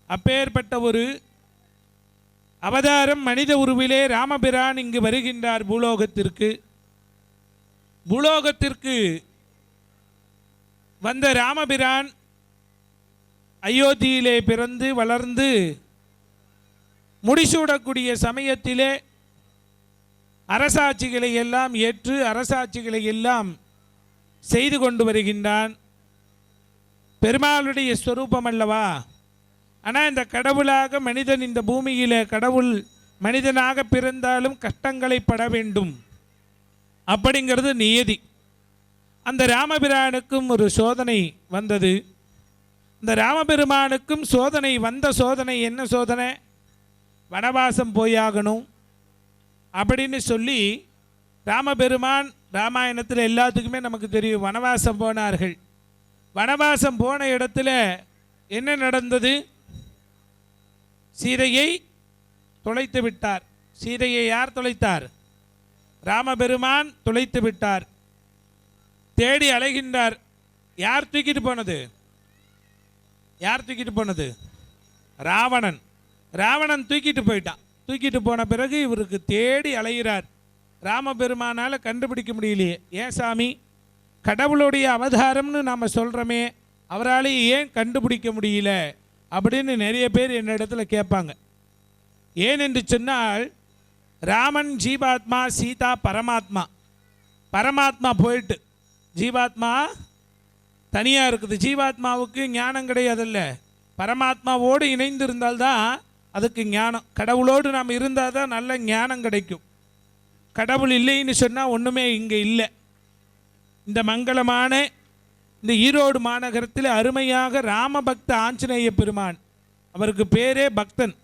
அப்பேற்பட்ட ஒரு அவதாரம் மனித உருவிலே ராமபிரான் இங்கு வருகின்றார் பூலோகத்திற்கு. பூலோகத்திற்கு வந்த ராமபிரான் அயோத்தியிலே பிறந்து வளர்ந்து முடிசூடக்கூடிய சமயத்திலே அரசாட்சிகளை எல்லாம் ஏற்று அரசாட்சிகளை எல்லாம் செய்து கொண்டு வருகின்றான். பெருமாளுடைய ஸ்வரூபம் அல்லவா. ஆனால் இந்த கடவுளாக மனிதன் இந்த பூமியில் கடவுள் மனிதனாக பிறந்தாலும் கஷ்டங்களை பட வேண்டும் அப்படிங்கிறது நியதி. அந்த ராமபிரானுக்கும் ஒரு சோதனை வந்தது. இந்த ராமபெருமானுக்கும் சோதனை வந்த சோதனை என்ன சோதனை? வனவாசம் போயாகணும் அப்படின்னு சொல்லி ராமபெருமான் ராமாயணத்தில் எல்லாத்துக்குமே நமக்கு தெரியும் வனவாசம் போனார்கள். வனவாசம் போன இடத்துல என்ன நடந்தது? சீதையை தொலைத்து விட்டார். சீதையை யார் தொலைத்தார்? ராமபெருமான் தொலைத்து விட்டார். தேடி அலைகின்றார். யார் தூக்கிட்டு போனது? யார் தூக்கிட்டு போனது? ராவணன். ராவணன் தூக்கிட்டு போயிட்டான். தூக்கிட்டு போன பிறகு இவருக்கு தேடி அலைகிறார். ராமபெருமானால் கண்டுபிடிக்க முடியலையே. ஏன் சாமி, கடவுளுடைய அவதாரம்னு நாம் சொல்கிறோமே, அவரால் ஏன் கண்டுபிடிக்க முடியல அப்படின்னு நிறைய பேர் என்னிடத்துல கேட்பாங்க. ஏன் என்று சொன்னால், ராமன் ஜீவாத்மா, சீதா பரமாத்மா. பரமாத்மா போயிட்டு ஜீவாத்மா தனியாக இருக்குது. ஜீவாத்மாவுக்கு ஞானம் கிடையாதுல்ல. பரமாத்மாவோடு இணைந்து இருந்தால்தான் அதுக்கு ஞானம். கடவுளோடு நாம் இருந்தால் தான் நல்ல ஞானம் கிடைக்கும். கடவுள் இல்லைன்னு சொன்னால் ஒன்றுமே இங்கே இல்லை. இந்த மங்களமான இந்த ஈரோடு மாநகரத்தில் அருமையாக ராமபக்த ஆஞ்சநேய பெருமான், அவருக்கு பேரே பக்தன்,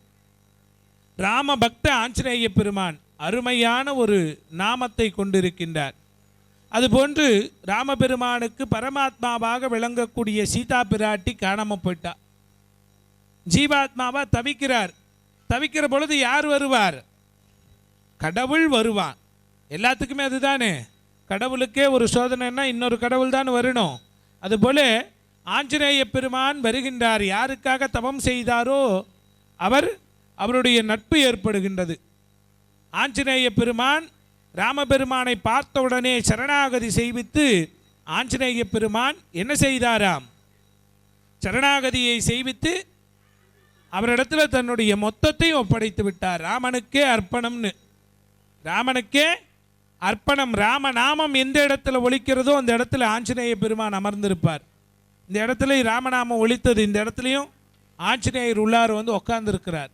ராமபக்த ஆஞ்சநேய பெருமான் அருமையான ஒரு நாமத்தை கொண்டிருக்கின்றார். அதுபோன்று ராமபெருமானுக்கு பரமாத்மாவாக விளங்கக்கூடிய சீதா பிராட்டி காணாமல் போயிட்டார். ஜீவாத்மாவா தவிக்கிறார். தவிக்கிற பொழுது யார் வருவார்? கடவுள் வருவான். எல்லாத்துக்குமே அதுதானே. கடவுளுக்கே ஒரு சோதனைன்னா இன்னொரு கடவுள் தான் வரணும். அதுபோல ஆஞ்சநேய பெருமான் வருகின்றார். யாருக்காக தவம் செய்தாரோ அவருடைய நட்பு ஏற்படுகின்றது. ஆஞ்சநேய பெருமான் ராமபெருமானை பார்த்தவுடனே சரணாகதி செய்வித்து ஆஞ்சநேய பெருமான் என்ன செய்தாராம்? சரணாகதியை செய்வித்து அவரிடத்துல தன்னுடைய மொத்தத்தையும் ஒப்படைத்து விட்டார். ராமனுக்கே அர்ப்பணம்னு. ராமனுக்கே அர்ப்பணம். ராமநாமம் எந்த இடத்துல ஒலிக்கிறதோ அந்த இடத்துல ஆஞ்சநேய பெருமான் அமர்ந்திருப்பார். இந்த இடத்துல ராமநாமம் ஒலித்தது, இந்த இடத்துலையும் ஆஞ்சநேயர் உள்ளார் வந்து உட்கார்ந்துருக்கிறார்.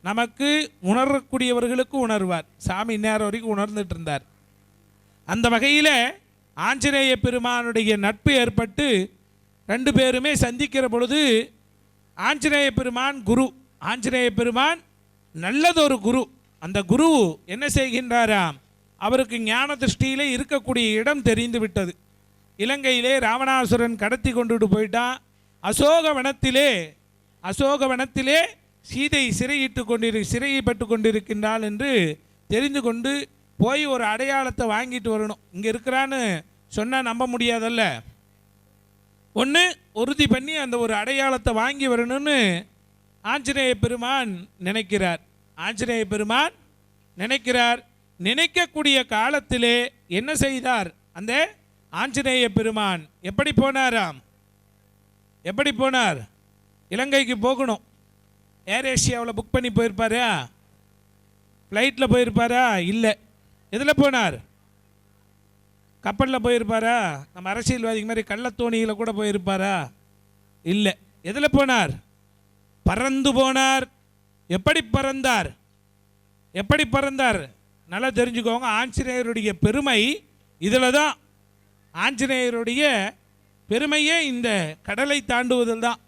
நமக்கு உணரக்கூடியவர்களுக்கு உணர்வார். சாமி இந்நேரம் வரைக்கும் உணர்ந்துட்டு இருந்தார். அந்த வகையில் ஆஞ்சநேய பெருமானுடைய நட்பு ஏற்பட்டு ரெண்டு பேருமே சந்திக்கிற பொழுது ஆஞ்சநேய பெருமான் குரு. ஆஞ்சநேய பெருமான் நல்லதொரு குரு. அந்த குரு என்ன செய்கின்றாராம்? அவருக்கு ஞான திருஷ்டியிலே இருக்கக்கூடிய இடம் தெரிந்து விட்டது. இலங்கையிலே ராவணாசுரன் கடத்தி கொண்டுட்டு போயிட்டான். அசோகவனத்திலே சீதை சிறைப்பட்டு கொண்டிருக்கின்றாள் என்று தெரிந்து கொண்டு போய் ஒரு அடையாளத்தை வாங்கிட்டு வரணும். இங்கே இருக்கிறான்னு சொன்னால் நம்ப முடியாதல்ல. ஒன்று உறுதி பண்ணி அந்த ஒரு அடையாளத்தை வாங்கி வரணும்னு ஆஞ்சநேய பெருமான் நினைக்கிறார். ஆஞ்சநேய பெருமான் நினைக்கிறார். நினைக்கக்கூடிய காலத்திலே என்ன செய்தார்? அந்த ஆஞ்சநேய பெருமான் எப்படி போனாராம்? எப்படி போனார்? இலங்கைக்கு போகணும். ஏர் ஏஷியாவில் புக் பண்ணி போயிருப்பாரா? ஃப்ளைட்டில் போயிருப்பாரா? இல்லை. எதில் போனார்? கப்பலில் போயிருப்பாரா? நம்ம அரசியல்வாதிக்கு மாதிரி கள்ளத்தோணியில் கூட போயிருப்பாரா? இல்லை. எதில் போனார்? பறந்து போனார். எப்படி பறந்தார்? எப்படி பறந்தார்? நல்லா தெரிஞ்சுக்கோங்க. ஆஞ்சநேயருடைய பெருமை இதில் தான். ஆஞ்சநேயருடைய பெருமையே இந்த கடலை தாண்டுவதில் தான்.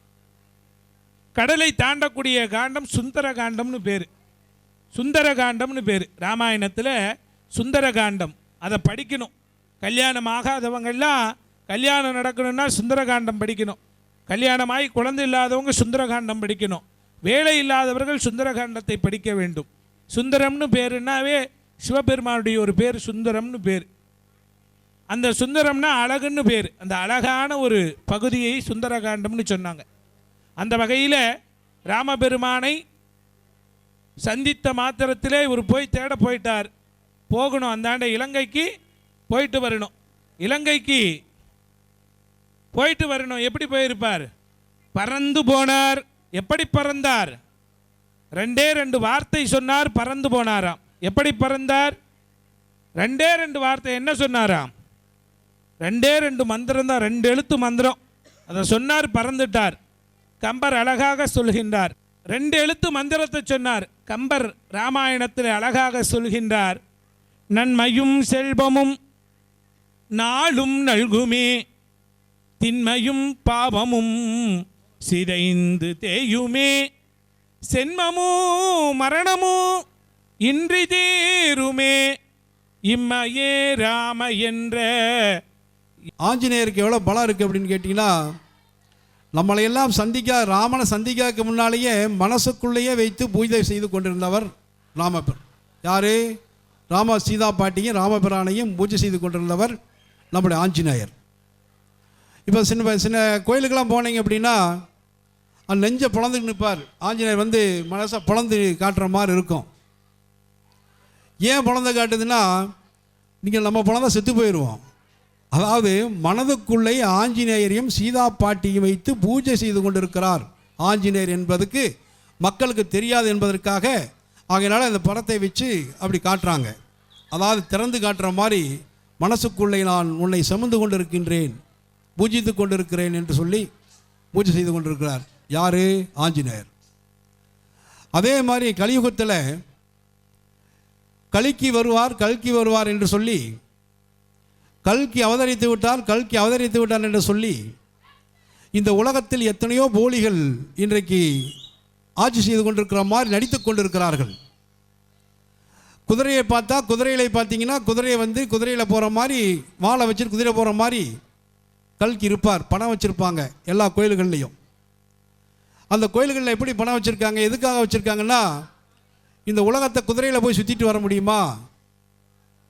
கடலை தாண்டக்கூடிய காண்டம் சுந்தர காண்டம்னு பேர். சுந்தர காண்டம்னு பேர். ராமாயணத்தில் சுந்தர காண்டம். அதை படிக்கணும். கல்யாணம் ஆகாதவங்கெல்லாம் கல்யாணம் நடக்கணும்னா சுந்தர காண்டம் படிக்கணும். கல்யாணமாகி குழந்தை இல்லாதவங்க சுந்தர காண்டம் படிக்கணும். வேலை இல்லாதவர்கள் சுந்தர காண்டத்தை படிக்க வேண்டும். சுந்தரம்னு பேருன்னாவே சிவபெருமானுடைய ஒரு பேர் சுந்தரம்னு பேர். அந்த சுந்தரம்னா அழகுன்னு பேர். அந்த அழகான ஒரு பகுதியை சுந்தர காண்டம்னு சொன்னாங்க. அந்த வகையில் ராமபெருமானை சந்தித்த மாத்திரத்திலே இவர் போய் தேட போயிட்டார். போகணும். அந்தாண்ட இலங்கைக்கு போயிட்டு வரணும். இலங்கைக்கு போயிட்டு வரணும். எப்படி போயிருப்பார்? பறந்து போனார். எப்படி பறந்தார்? ரெண்டே ரெண்டு வார்த்தை சொன்னார், பறந்து போனாராம். எப்படி பறந்தார்? ரெண்டே ரெண்டு வார்த்தை என்ன சொன்னாராம்? ரெண்டே ரெண்டு மந்திரம் தான், 2 எழுத்து மந்திரம். அதை சொன்னார், பறந்துட்டார். கம்பர் அழகாக சொல்கின்றார். 2 எழுத்து மந்திரத்தை சொன்னார். கம்பர் ராமாயணத்தில் அழகாக சொல்கின்றார். நன்மையும் செல்வமும் நாளும் நல்குமே, திண்மையும் பாவமும் சிதைந்து தேயுமே, சென்மமோ மரணமோ இன்றி தீருமே, இம்மையே ராம என்ற. ஆஞ்சநேயருக்கு எவ்வளோ பலம் இருக்குது அப்படின்னு கேட்டிங்கன்னா, நம்மளையெல்லாம் ராமனை சந்திக்காக்கு முன்னாலேயே மனசுக்குள்ளேயே வைத்து பூஜை செய்து கொண்டிருந்தவர் ராமபிரான். யார்? சீதா பாட்டியும் ராமபிரானையும் பூஜை செய்து கொண்டிருந்தவர் நம்முடைய ஆஞ்சநேயர். இப்போ சின்ன சின்ன கோயிலுக்கெல்லாம் போனீங்க அப்படின்னா அந்த நெஞ்சை பிளந்துட்டு நிற்பார் ஆஞ்சநேயர். வந்து மனசை பிளந்து காட்டுற மாதிரி இருக்கும். ஏன் பிளந்து காட்டுதுன்னா, நீங்கள் நம்ம பிளந்தா செத்து போயிடுவோம். அதாவது மனதுக்குள்ளே ஆஞ்சநேயரையும் சீதா பாட்டியும் வைத்து பூஜை செய்து கொண்டிருக்கிறார் ஆஞ்சநேயர் என்பதுக்கு மக்களுக்கு தெரியாது என்பதற்காக ஆகையினால அந்த படத்தை வச்சு அப்படி காட்டுறாங்க. அதாவது திறந்து காட்டுற மாதிரி மனசுக்குள்ளே நான் உன்னை சுமந்து கொண்டிருக்கின்றேன், பூஜித்து கொண்டிருக்கிறேன் என்று சொல்லி பூஜை செய்து கொண்டிருக்கிறார். யார்? ஆஞ்சநேயர். அதே மாதிரி கலியுகத்தில் கல்கி வருவார் என்று சொல்லி கல்கி அவதரித்து விட்டார் என்று சொல்லி இந்த உலகத்தில் எத்தனையோ போலிகள் இன்றைக்கு ஆட்சி செய்து கொண்டிருக்கிற மாதிரி நடித்து கொண்டிருக்கிறார்கள். குதிரையை பார்த்தா பார்த்தீங்கன்னா குதிரையில் போகிற மாதிரி வாழை வச்சு குதிரை போகிற மாதிரி கல்கி இருப்பார். பணம் வச்சுருப்பாங்க எல்லா கோயில்கள்லையும். அந்த கோயில்களில் எப்படி பணம் வச்சுருக்காங்க, எதுக்காக வச்சுருக்காங்கன்னா, இந்த உலகத்தை குதிரையில் போய் சுற்றிட்டு வர முடியுமா?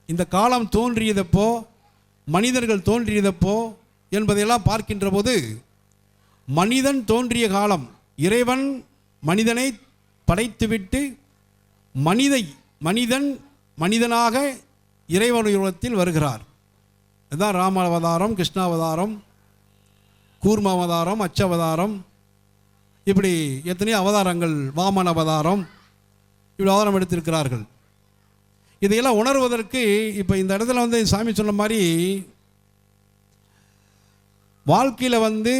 இந்த காலம் தோன்றியதப்போ, மனிதர்கள் தோன்றியதப்போ என்பதையெல்லாம் பார்க்கின்ற போது, மனிதன் தோன்றிய காலம், இறைவன் மனிதனை படைத்துவிட்டு மனிதனாக இறைவனுலகத்தில் வருகிறார். இதுதான் ராம அவதாரம், கிருஷ்ணாவதாரம், கூர்ம அவதாரம், அச்சவதாரம், இப்படி எத்தனையோ அவதாரங்கள், வாமன அவதாரம், இப்படி அவதாரம் எடுத்திருக்கிறார்கள். இதையெல்லாம் உணர்வதற்கு இப்போ இந்த இடத்துல சாமி சொன்ன மாதிரி வாழ்க்கையில்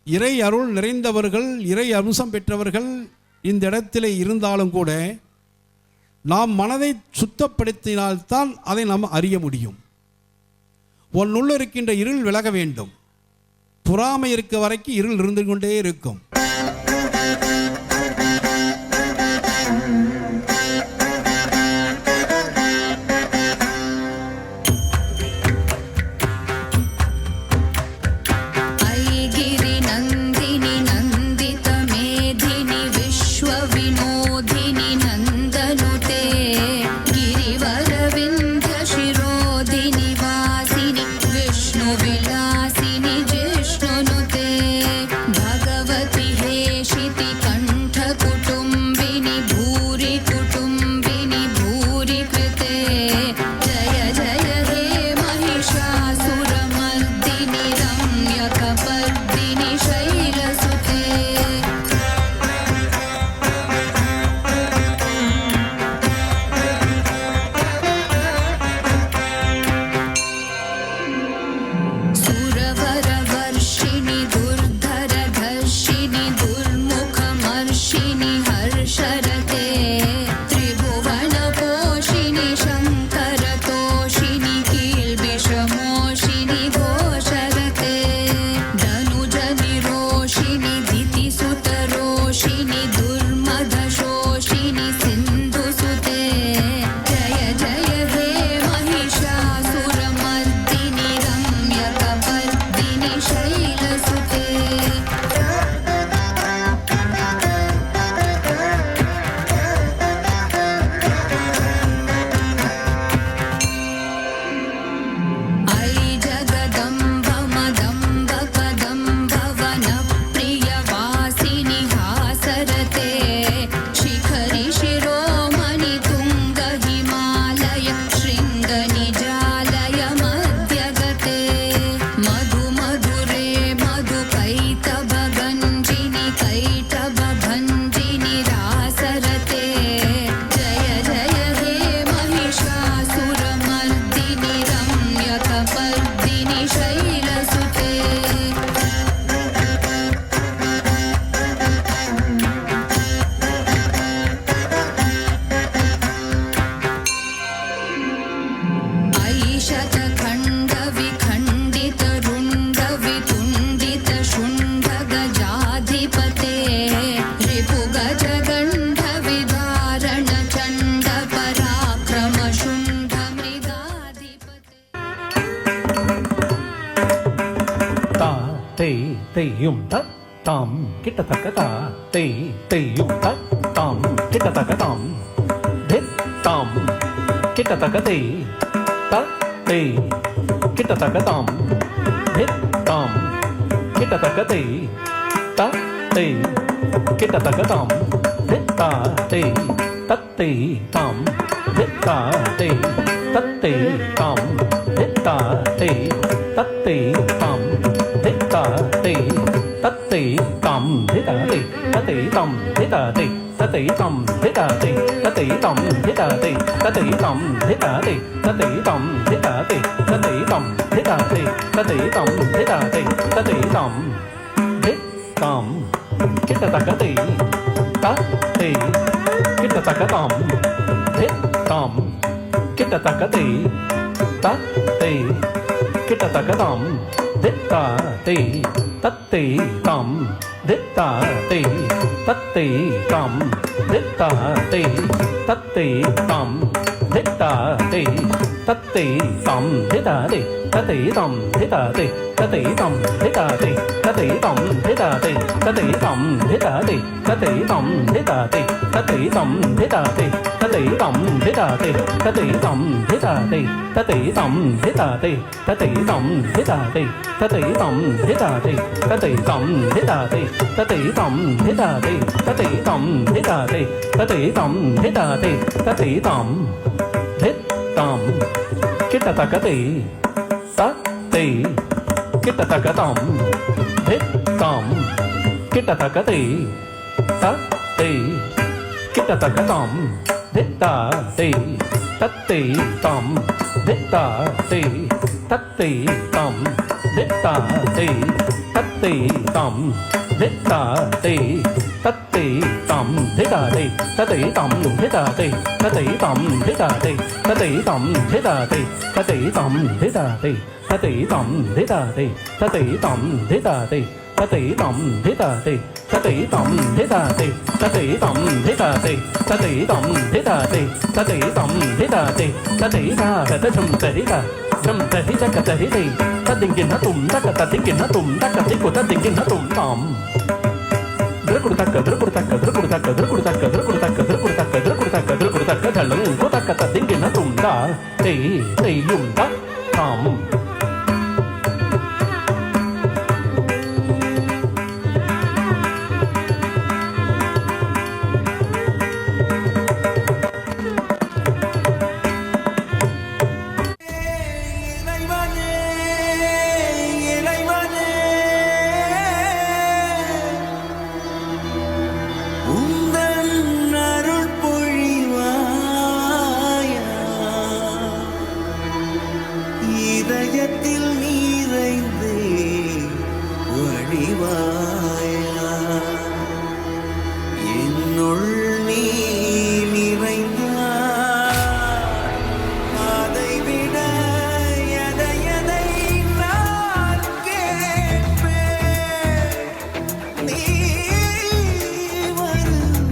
இறை அருள் நிறைந்தவர்கள், இறை அம்சம் பெற்றவர்கள் இந்த இடத்துல இருந்தாலும் கூட நாம் மனதை சுத்தப்படுத்தினால்தான் அதை நாம் அறிய முடியும். உன்னுள்ள இருக்கின்ற இருள் விலக வேண்டும். பொறாமை இருக்க வரைக்கும் இருள் இருந்து கொண்டே இருக்கும். विलासिनी जिष्णुनुते भगवति हे शतखण्ड विखण्डित रुण्ड वितुण्डित शुण्ड गजाधिपते रिपु गजगण्ड विदारण चण्ड पराक्रम शुण्ड मृगाधिपते ta te te yum ta tam kita taka ta te te yum ta tam kita taka tam de tam kita taka te ta te kita taka tam de tam kita taka te ta te kita taka tam de ta te tat te tam de ta te tat te tam de ta te tat te tam thế ta tê tát tê tam thế ta tê tát tê tam thế ta tê tát tê tam thế ta tê tát tê tam thế ta tê tát tê tam thế ta tê tát tê tam thế ta tê tát tê tam thế ta tê tát tê tam thế ta tê tát tê tam thế tam kita taka tê tát tê kita taka tam thế tam kita taka tê tát tê kita taka tam Ditta te tatti tam Ditta te tatti tam Ditta te tatti tam Ditta te tatti tam Ditta te tatti tam Ditta te tatti tam Ditta te tatti tam Ditta te tatti tam Ditta te tatti tam Ditta te tatti tam Ditta te tatti tam Ditta te tatti tam Ditta te tatti tam Ditta te tatti tam Ditta te ta tỷ tổng thế ta tỷ ta tỷ tổng thế ta tỷ ta tỷ tổng thế ta tỷ ta tỷ tổng thế ta tỷ ta tỷ tổng thế ta tỷ ta tỷ tổng thế tổng kita taka tỷ ta tỷ kita taka tổng thế tổng kita taka tỷ ta tỷ kita taka tổng thế ta tỷ ta tỷ tổng thế ta tỷ ta tỷ tổng Ditta te tatti tam Ditta te tatti tam Ditta te tatti tam Ditta te tatti tam Ditta te tatti tam Ditta te tatti tam Ditta te tatti tam Ditta te tatti tam Ditta te tatti tam Ditta te tatti tam Ditta te tatti tam Ditta te tatti tam Ditta te tatti tam Ditta te tatti ta ta chum ta ta chum ta ta ka ta ti ta tingin ha tum ta ka ta tingin ha tum ta ka ti ko ta tingin ha tum tam drukurtaka drukurtaka drukurtaka drukurtaka drukurtaka drukurtaka drukurtaka drukurtaka dhalang ko ta ka ta tingin ha tum ta te te yum ta tam இதயத்தில் நீரைந்தே வழிவாயா என்னுள் நீ நிறைந்தாய் அதை விட எதை நான் கேட்பேன் நீ வருவாயா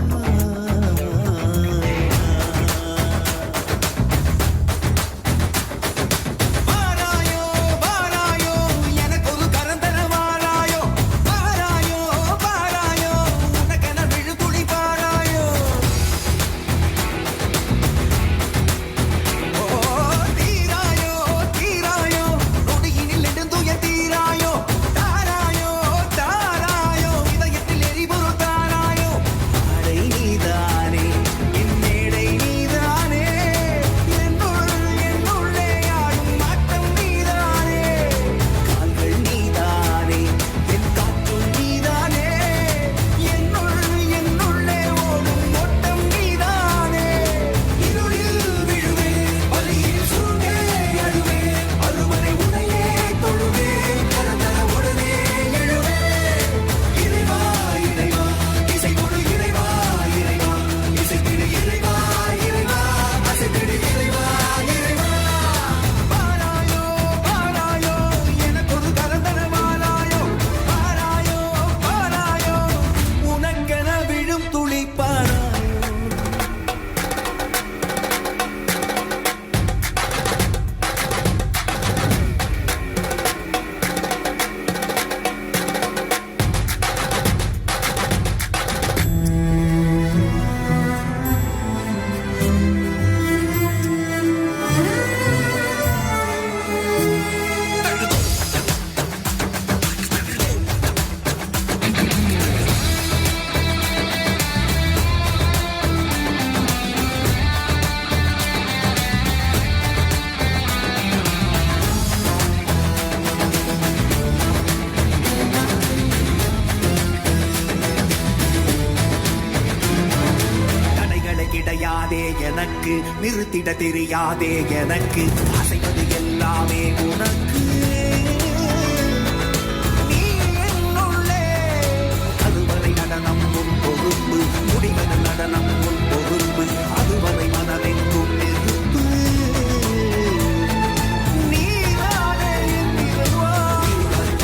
நிறுத்திட தெரியாதே எனக்கு, அசைவது எல்லாமே உனக்கு. நீ என்னுள்ளே அதுவரை நடனம் உன் பொறுப்பு, முடிவது நடனம் உன் பொறுப்பு, அதுவரை மனமெங்கும் நெருப்பு. நீரானே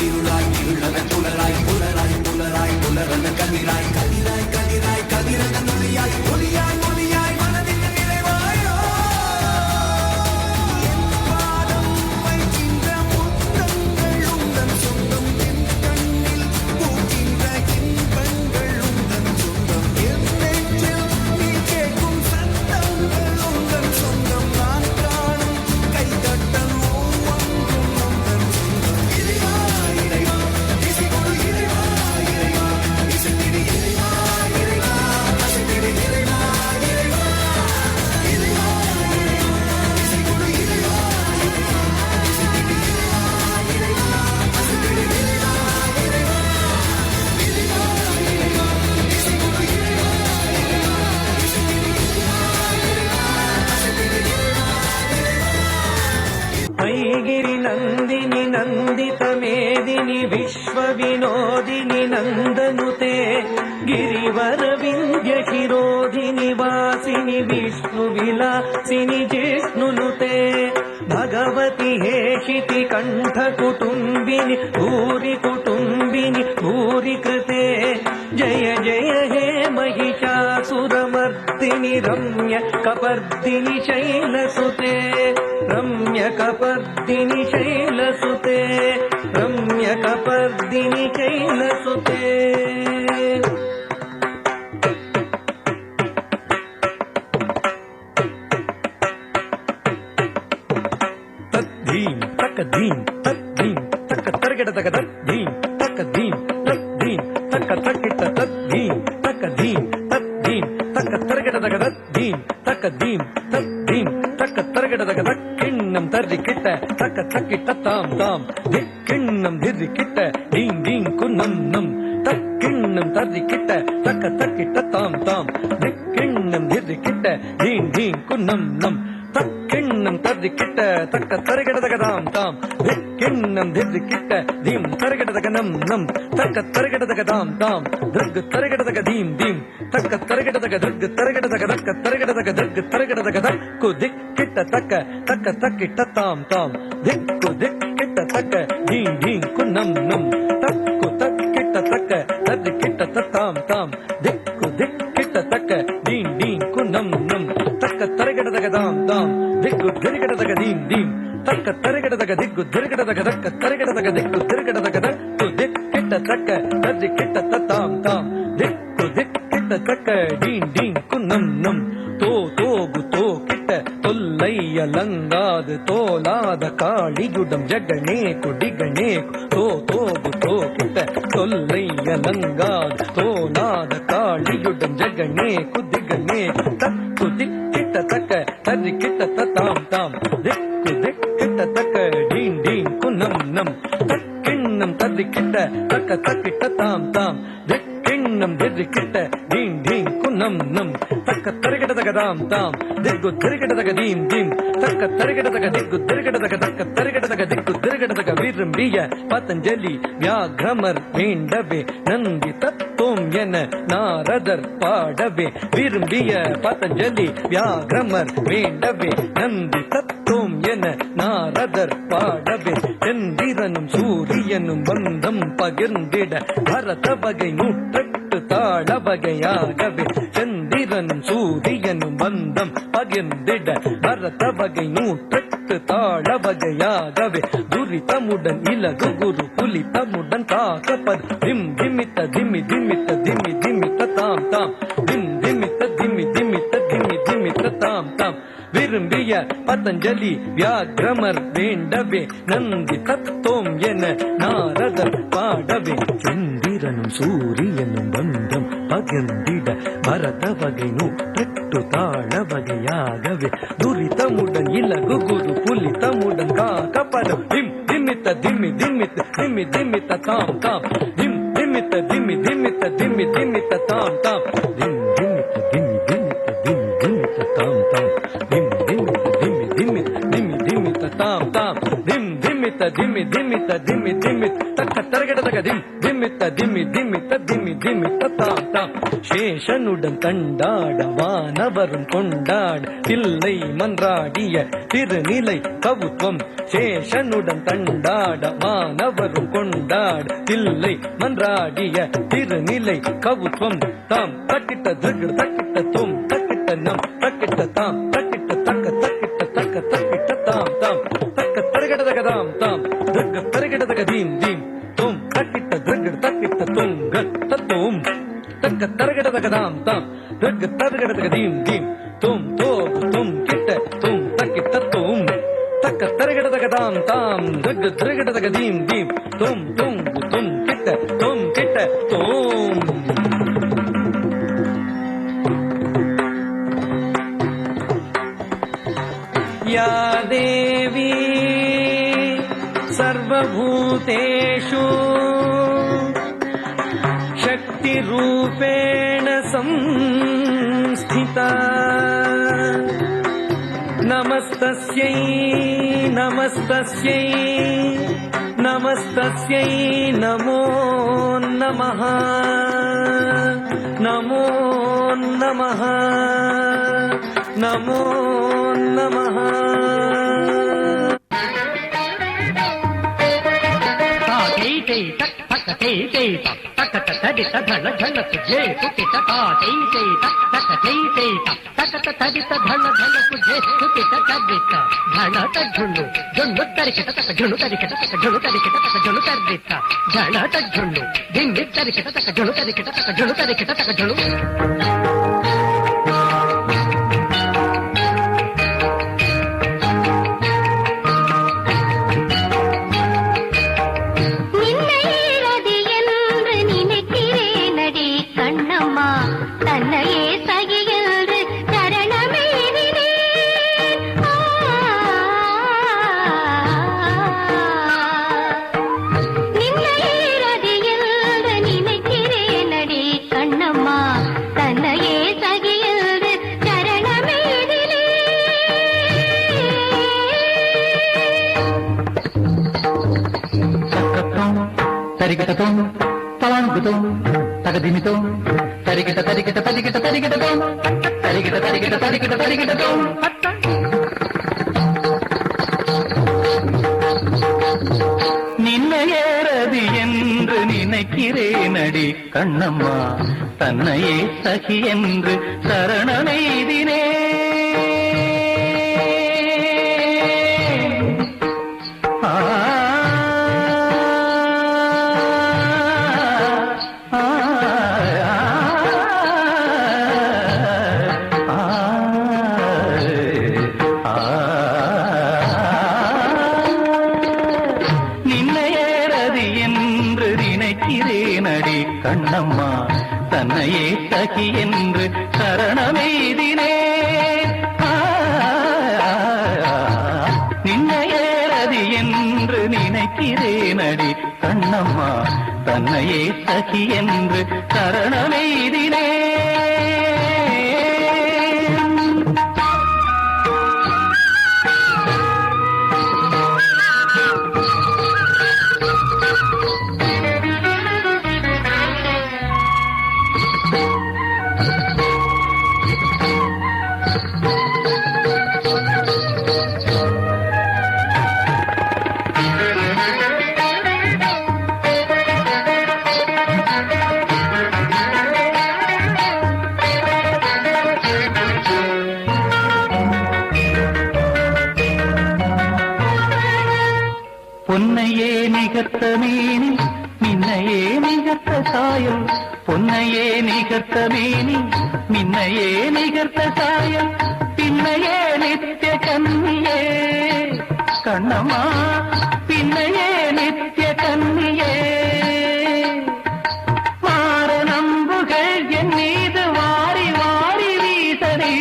இருளாய் இருளன புலராய் புலராய் புலராய் புலரன கதிராய் கதிராய் கதிராய் கதிரன ஒளியாய் ஒளியாய் ஒளியாய் மனதின் நிறைவாயோ. என் பாதம் வைக்கின்ற முத்தங்கள் உந்தன் சொந்தம், என் கண்ணில் பூக்கின்ற இன்பங்கள் உந்தன் சொந்தம், என் நெஞ்சில் நீ கேட்கும் சத்தங்கள் உந்தன் சொந்தம், நான் காணும் கைதட்டல் ஒவ்வொன்றும் உந்தன் சொந்தம். இறைவா இறைவா இசை கொடு, இறைவா இறைவா இசைத்திடு, இறைவா இறைவா அசைத்திடு, இறைவா இறைவா இறைவா இறைவா இசை கொடு, இறைவா இறைவா இசைத்திடு, இறைவா இறைவா அசைத்திடு, இறைவா இறைவா இறைவா இறைவா இசை கொடு, இறைவா இறைவா இசைத்திடு, இறைவா இறைவா அசைத்திடு, இறைவா ऐगिरि नन्दिनि नन्दित मेदिनि विश्व विनोदिनि नन्दनुते गिरिवर विन्ध्य शिरोधिनि वासिनि विष्णु विलासिनि जिष्णुनुते भगवति हेशिति कण्ठ कुटुम्बिनि भूरि कुटुम्बिनि भूरि कृते जय जय हे महिषासुरमर्दिनि रम्य कपर्दिनि शैलसुते रम्य कपर्दिनि शैलसुते रम्य कपर्दिनि शैलसुते तद्दीं तकदीं तद्दीं तक तरगड तक तद्दीं तकदीं तद्दीं तक तकिट तद्दीं तकदीं तद्दीं तक तरगड तक तद्दीं तकदीं तद्दीं तक तरगड तक तक्किन्नं तर्रिकिट तक तकिट तां तां दिक्किन्नं धिर्रिकिट दीं दीं कुन्नं तक्किन्नं तर्रिकिट तक तकिट तां तां दिक्किन्नं धिर्रिकिट दीं दीं कुन्नं तक्किन्नं तर्रिकिट तक तरगड तक तां तां दिक्किन्नं धिर्रिकिट दीं तरगड तक नं तक तरगड तक तां तां दृग् तरगड तक दीं दीं तक तरगड तक दृग् तरगड तक तक तरगड तक दृग् तरगड तक तक्कु दिक्किट तक तक तकिट तां तां दिक्कु दिक्किट तक दीं दीं कुन्नं तक्कु तक्किट तक तर्रिकिट तां तां दिक्कु दिक्किट तक दीं दीं कुन्नं तक तरगड तक तां तां दिक्कु दिर्गड तक दीं दीं तक तरगड तक दिक्कु दिर्गड तक तक तरगड तक दिक्कु दिर्गड तक तक्कु दिक्किट तक तर्रिकिट तां तां दिक्कु दिक्किट तक दीं दीं कुन्नं तो तोगु तो किट தொல்லைய லங்காது தோலாத காளியுடம் ஜகனே குடிகனே தோ தோகு தோ கிட்ட தொல்லைய லங்காது தோலாத காளியுடம் ஜகனே குதிகனே தக்கு திக்கிட்ட தக்க தரி கிட்ட தாம் தாம் திக்கு திக்கிட்ட தக்க டீன் டீன் குன்னம் தக்கிண்ணம் தரி கிட்ட தக்க தக்கிட்ட தாம் தாம் திக்கிண்ணம் திரி கிட்ட டீன் டீன் குன்னம் தக்க தரிகிட்ட தக தாம் தாம் திக்கு திரிகிட்ட தக தீம் தீம் தக்க தரிகிட்ட தக திக்கு திரிகிட்ட தக தக்க தரிகிட்ட தக திக்கு திரிகிட்ட தக விரும்பிய பதஞ்சலி வியாகிரமர் வேண்டவே நந்தி தத்துவம் என நாரதர் பாடவே விரும்பிய பதஞ்சலி வியாகிரமர் வேண்டவே நந்தி தத்துவம் என நாரதர் பாடவே சந்திரனும் சூரியனும் பந்தம் பகிர்ந்திட பரத வகை நூற்றெட்டு தாழ வகையாகவே சந்திரனும் சூரியனும் பந்தம் பகிர்ந்திட பரத வகை நூற்றெட்டு தாழ வகையாகவே துரிதமுடன் இலகு குரு புலிதமுடன் காக்கப்பது திம் திமித்த திமி திமித்த திமி திமித்த தாம் தாம் திம் திமித்த திமி திமித்த திமி திமித்த தாம் தாம் விரும்பிய பதஞ்சலி வியாகிரமர் வேண்டவே நந்தி தத்துவம் என நாரதர் பாடவே சந்திரனும் சூரியனும் பந்தம் பகிர்ந்திட பரத வகை நூற்றெட்டு தாழ வகையாகவே துரிதமுடன் இலகு குரு புலிதமுடன் காக்கப்படும் திம் திமித்த திமி திமித்த திமி திமித்த தாம் தாம் திம் திமித்த திமி திமித்த திமி திமித்த தாம் தாம் திம் திமித்த திமி திமித்த திமி திமித்த தாம் தாம் தாம் தாம் திம் திம்மித்த திம்மி திம்மித்த திம்மி திம்மித் தக்க தரகட தக திம் திம்மித்த திம்மி திம்மித்த திம்மி திம்மித்த தாம் தாம் சேஷனுடன் தண்டாட வானவரும் கொண்டாட தில்லை மன்றாடிய திருநிலை கவுத்வம் சேஷனுடன் தண்டாட வானவரும் கொண்டாட தில்லை மன்றாடிய திருநிலை கவுத்வம் தாம் தக்கிட்ட திருகிட தக்கிட்ட தும் தக்கிட்ட நம் தக்கிட்ட தாம் தக்கிட்ட தக்க தக்கிட்ட தக்க தக்கிட்ட தாம் தாம் தக்க தரகட தக தாம் தாம் திருக தரகட தக தீம் தீம் தும் தக்கிட்ட திருகிட தக்கிட்ட தும் தத்தும் தக்க தரகட தக தாம் தாம் திருக தரகட தக தீம் தீம் தும் தோகு தும் கிட்ட தும் தக்கிட்ட தும் தக்க தரகட தக தாம் தாம் திருக தரகட தக தீம் தீம் தும் தும் தும் கிட்ட தும் கிட்ட தும் या देवी सर्वभूतेषु शक्तिरूपेण संस्थिता नमस्तस्यै नमस्तस्यै नमस्तस्यै नमो नमः नमो नमः नमो नमः తరిగిటతో తలాంగుతో తగదిమితో తరిగిట తరిగిట తరిగిట తరిగిటతో తరిగిట తరిగిట తరిగిట తరిగిటతో நின்னையேறது என்று நினைக்கிறேனடி கண்ணம்மா தன்னையே சகி என்று சரணமெய்தினே கண்ணம்மா தன்னையே சகி என்று சரணமெய்தினே நின்னையேறது என்று நினைக்கிறேனடி கண்ணம்மா தன்னையே சகி என்று சரணமெய்தினே பொன்னையே நிகர்த்த மேனி மின்னையே நிகர்த்த சாயம் பொன்னையே நிகர்த்த மேனி மின்னையே நிகர்த்த சாயம் பின்னையே நித்திய கன்னியே கண்ணம்மா பின்னையே நித்திய கன்னியே மாற நம்புகள் என் மீது வாரி வாரி வீசனே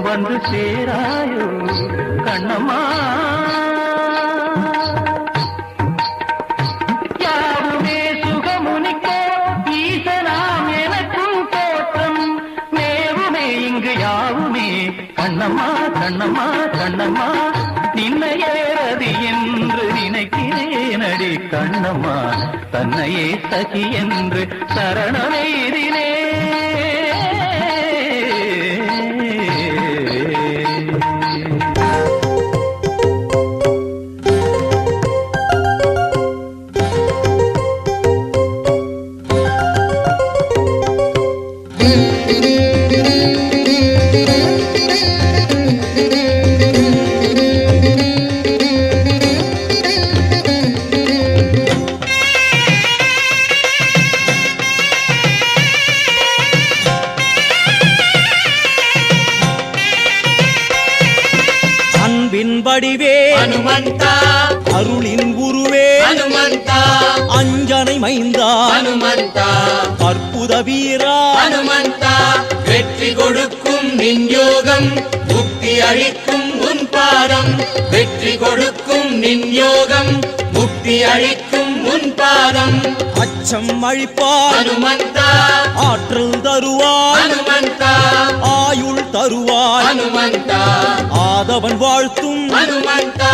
வந்து சேராயோ கண்ணம்மா கண்ணம்மா கண்ணம்மா நின்னையேறது என்று நினைக்கிறேனடி கண்ணம்மா தன்னையே சகி என்று சரணமெய்தினே வடிவே ஹனுமந்தா அருளின் குருவே ஹனுமந்தா அஞ்சனை மைந்தா ஹனுமந்தா அற்புத வீரா ஹனுமந்தா வெற்றி கொடுக்கும் நின் யோகம் முக்தி அளிக்கும் உன் பாதம் வெற்றி கொடுக்கும் நின் யோகம் முக்தி அளிக்கும் உன் பாதம் அச்சம் அழிப்பாய் ஹனுமந்தா ஆற்றல் தருவாய் ஹனுமந்தா ஆயுள் தருவாய் ஹனுமந்தா ஆதவன் வாழ்த்தும் ஹனுமந்தா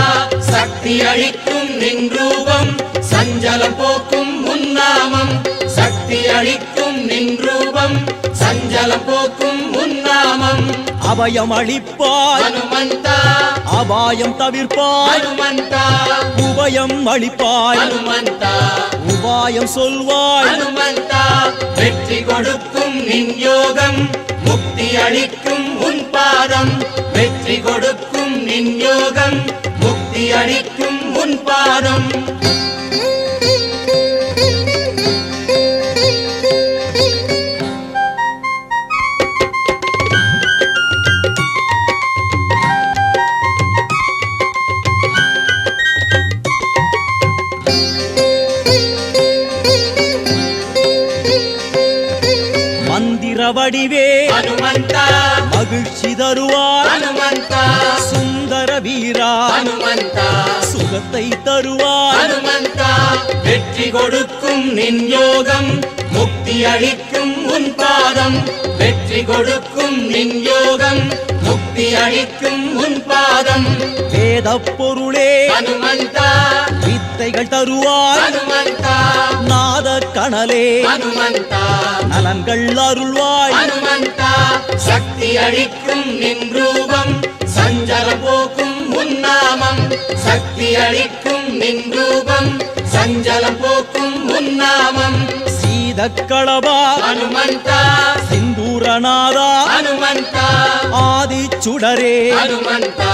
சக்தி அளிக்கும் நின் ரூபம் சஞ்சலம் போக்கும் உன் நாமம் சக்தி அளிக்கும் நின் ரூபம் சஞ்சலம் போக்கும் உன் நாமம் அபயம் அளிப்பாய் ஹனுமந்தா அபாயம் தவிர்ப்பாய் ஹனுமந்தா உபயம் அளிப்பாய் ஹனுமந்தா உபாயம் சொல்வாய் ஹனுமந்தா வெற்றி கொடுக்கும் நின் யோகம் முக்தி அளிக்கும் உன் பாதம் வெற்றி கொடுக்கும் நின் யோகம் முக்தி அளிக்கும் உன் பாதம் மந்திர வடிவே ஹனுமந்தா மகிழ்ச்சி தருவாய் ஹனுமந்தா சுந்தர வீரா ஹனுமந்தா சுகத்தை தருவாய் ஹனுமந்தா வெற்றி கொடுக்கும் நின் யோகம் முக்தி அளிக்கும் உன் பாதம் வெற்றி கொடுக்கும் நின் யோகம் முக்தி அளிக்கும் உன் பாதம் வேத பொருளே ஹனுமந்தா வித்தைகள் தருவாய் ஹனுமந்தா நாத கணலே ஹனுமந்தா நலன்கள் அருள்வாய் ஹனுமந்தா சக்தி அளிக்கும் நின் ரூபம் சஞ்சலம் போக்கும் உன் நாமம் சக்தி அளிக்கும் நின் ரூபம் சஞ்சலம் போக்கும் உன் நாமம் சீதக்களபா ஹனுமந்தா சிந்தூரநாதா ஹனுமந்தா ஆதி சுடரே ஹனுமந்தா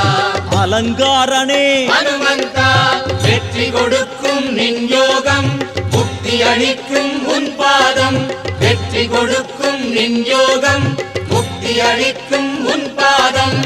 அலங்காரனே ஹனுமந்தா வெற்றி கொடுக்கும் நின் யோகம் முக்தி அளிக்கும் உன் பாதம் வெற்றி கொடுக்கும் நின் யோகம் முக்தி அளிக்கும் உன் பாதம்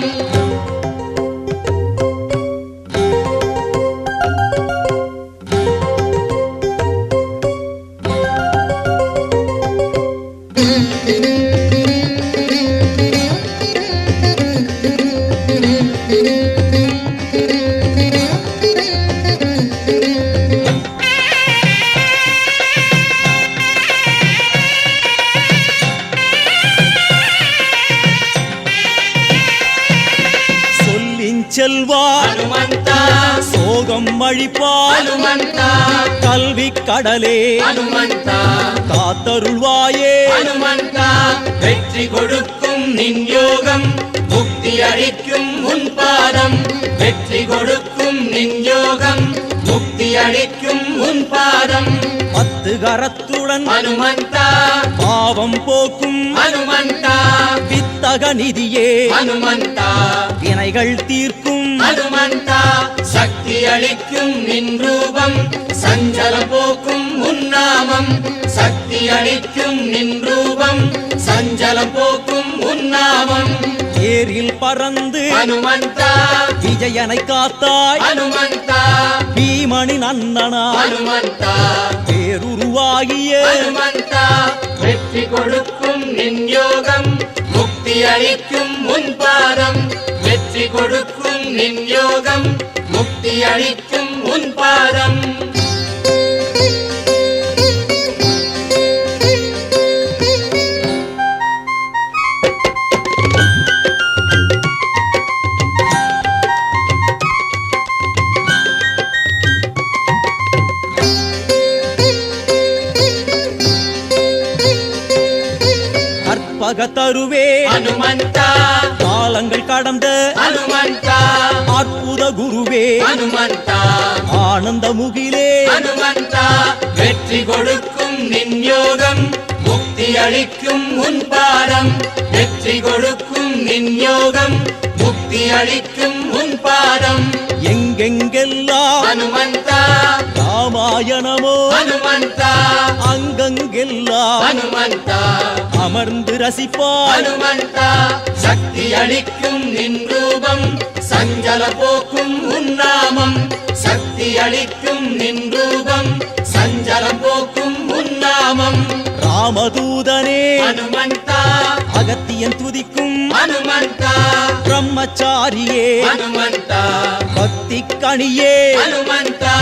செல்வா ஹனுமந்தா சோகம் அழிப்பாய் ஹனுமந்தா கல்வி கடலே ஹனுமந்தா காத்தருள்வாயே ஹனுமந்தா வெற்றி கொடுக்கும் நின் யோகம் முக்தி அளிக்கும் உன் பாதம் வெற்றி கொடுக்கும் நின் யோகம் முக்தி அளிக்கும் உன் பாதம் 10 கரத்துடன் ஹனுமந்தா பாவம் போக்கும் ஹனுமந்தா வித்தக நிதியே ஹனுமந்தா வினைகள் தீர்க்கும் ஹனுமந்தா சக்தி அளிக்கும் நின் ரூபம் சஞ்சலம் போக்கும் உன் நாமம் சக்தி அளிக்கும் நின் ரூபம் சஞ்சலம் போக்கும் உன் நாமம் ஏரில் பறந்து ஹனுமந்தா விஜயனை காத்தாய் ஹனுமந்தா பீமனின் அண்ணனா ஹனுமந்தா பேருருவாகிய ஹனுமந்தா வெற்றி கொடுக்கும் நின் யோகம் முக்தி அளிக்கும் உன் பாதம் வெற்றி கொடுக்கும் நின் யோகம் முக்தி அளிக்கும் உன் பாதம் உலக தருவே ஹனுமந்தா காலங்கள் கடந்த ஹனுமந்தா அற்புத குருவே ஹனுமந்தா ஆனந்த முகிலே ஹனுமந்தா வெற்றி கொடுக்கும் நின் யோகம் முக்தி அளிக்கும் உன் பாதம் வெற்றி கொடுக்கும் நின் யோகம் முக்தி அளிக்கும் உன் பாதம் எங்கெங்கெல்லாம் ஹனுமந்தா ராமாயணமோ ஹனுமந்தா அங்கங்கெல்லாம் ஹனுமந்தா அமர்ந்து ரசிப்பார் ஹனுமந்தா சக்தி அளிக்கும் நின் ரூபம் சஞ்சல போக்கும் உன்னாமம் சக்தி அளிக்கும் நின் ரூபம் சஞ்சலம் போக்கும் உன்னாமம் ராமதூதனே ஹனுமந்தா அகத்தியன் துதிக்கும் ஹனுமந்தா பிரம்மச்சாரியே ஹனுமந்தா பக்தி கணியே ஹனுமந்தா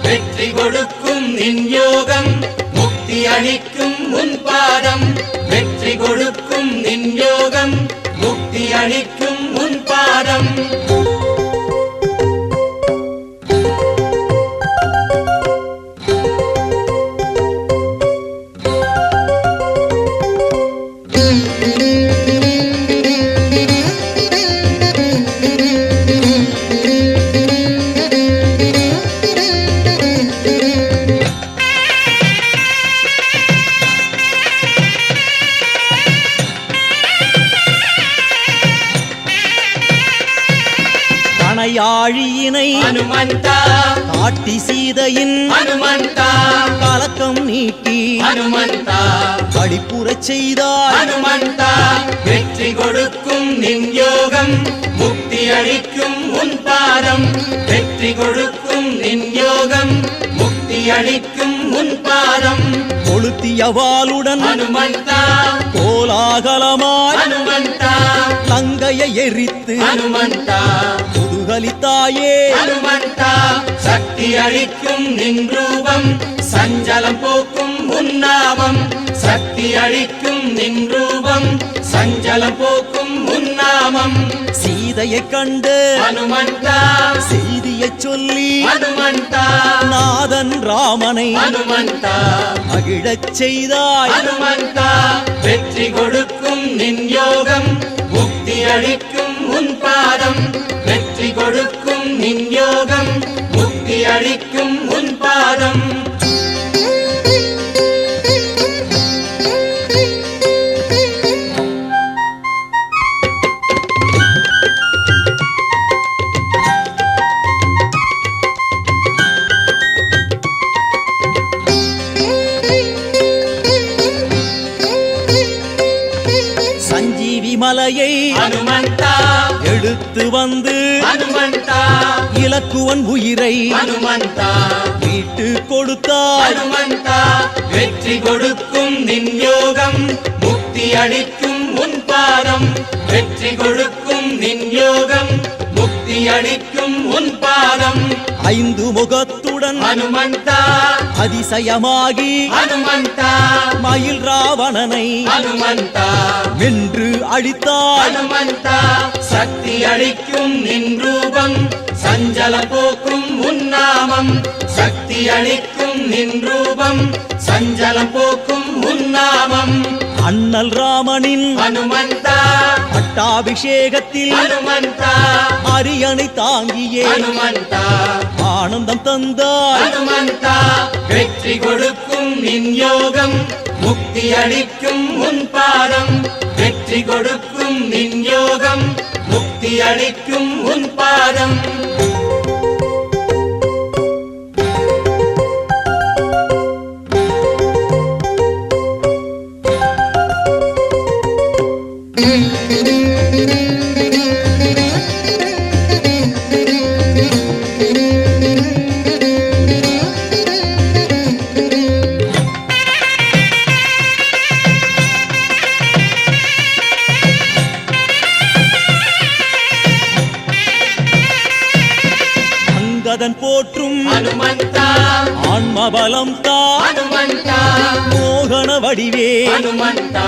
வெற்றி கொடுக்கும் நின் யோகம் முக்தி அளிக்கும் உன் பாதம் வெற்றி கொடுக்கும் நின் யோகம் முக்தி அளிக்கும் உன் பாதம் கணையாழியினை ஹனுமந்தா காட்டி சீதையின் ஹனுமந்தா கலக்கம் நீக்கி ஹனுமந்தா கழிப்புறச் செய்தார் ஹனுமந்தா வெற்றி கொடுக்கும் நின் யோகம் முக்தி அளிக்கும் உன் பாதம் வெற்றி கொடுக்கும் நின் யோகம் முக்தி அளிக்கும் உன் பாதம் கொளுத்தியவாளுடன் ஹனுமந்தா கோலாகலமாய் ஹனுமந்தா லங்கையை எரித்து ஹனுமந்தா முதுகலித்தாயே ஹனுமந்தா சக்தி அளிக்கும் நின் ரூபம் சஞ்சலம் போக்கும் உன்னாமம் சக்தி அளிக்கும் நின் ரூபம் சஞ்சலம் போக்கும் உன்னாமம் சீதையை கண்டு ஹனுமந்தா செய்தியைச் சொல்லி ஹனுமந்தா நாதன் ராமனை ஹனுமந்தா மகிழச் செய்தாய் ஹனுமந்தா வெற்றி கொடுக்கும் நின் யோகம் முக்தி அளிக்கும் உன் பாதம் வெற்றி கொடுக்கும் நின் யோகம் முக்தி அளிக்கும் உன் பாதம் சஞ்சீவி மலையை ஹனுமந்தா எடுத்து வந்து ஹனுமந்தா இலக்குவன் உயிரை ஹனுமந்தா மீட்டு கொடுத்தாய் ஹனுமந்தா வெற்றி கொடுக்கும் நின் யோகம் முக்தி அளிக்கும் உன் பாதம் வெற்றி கொடுக்கும் நின் யோகம் முக்தி அளிக்கும் உன் பாதம் ஐந்து முகத்துடன் ஹனுமந்தா அதிசயமாகி ஹனுமந்தா மயில் ராவணனை ஹனுமந்தா வென்று அழித்தாய் ஹனுமந்தா சக்தி அளிக்கும் நின் ரூபம் சஞ்சல போக்கும் உன்னாமம் சக்தி அளிக்கும் நின் ரூபம் சஞ்சலம் போக்கும் உன்னாமம் அண்ணல் ராமனின் ஹனுமந்தா பட்டாபிஷேகத்தில் ஹனுமந்தா அரியணை தாங்கியே ஹனுமந்தா ஆனந்தம் தந்தாய் ஹனுமந்தா வெற்றி கொடுக்கும் நின் யோகம் முக்தி அளிக்கும் உன் பாதம் வெற்றி கொடுக்கும் நின் யோகம் முக்தி அளிக்கும் உன் பாதம் அங்கதன் போற்றும் ஹனுமந்தா ஆன்மபலம் தா ஹனுமந்தா மோகன வடிவே ஹனுமந்தா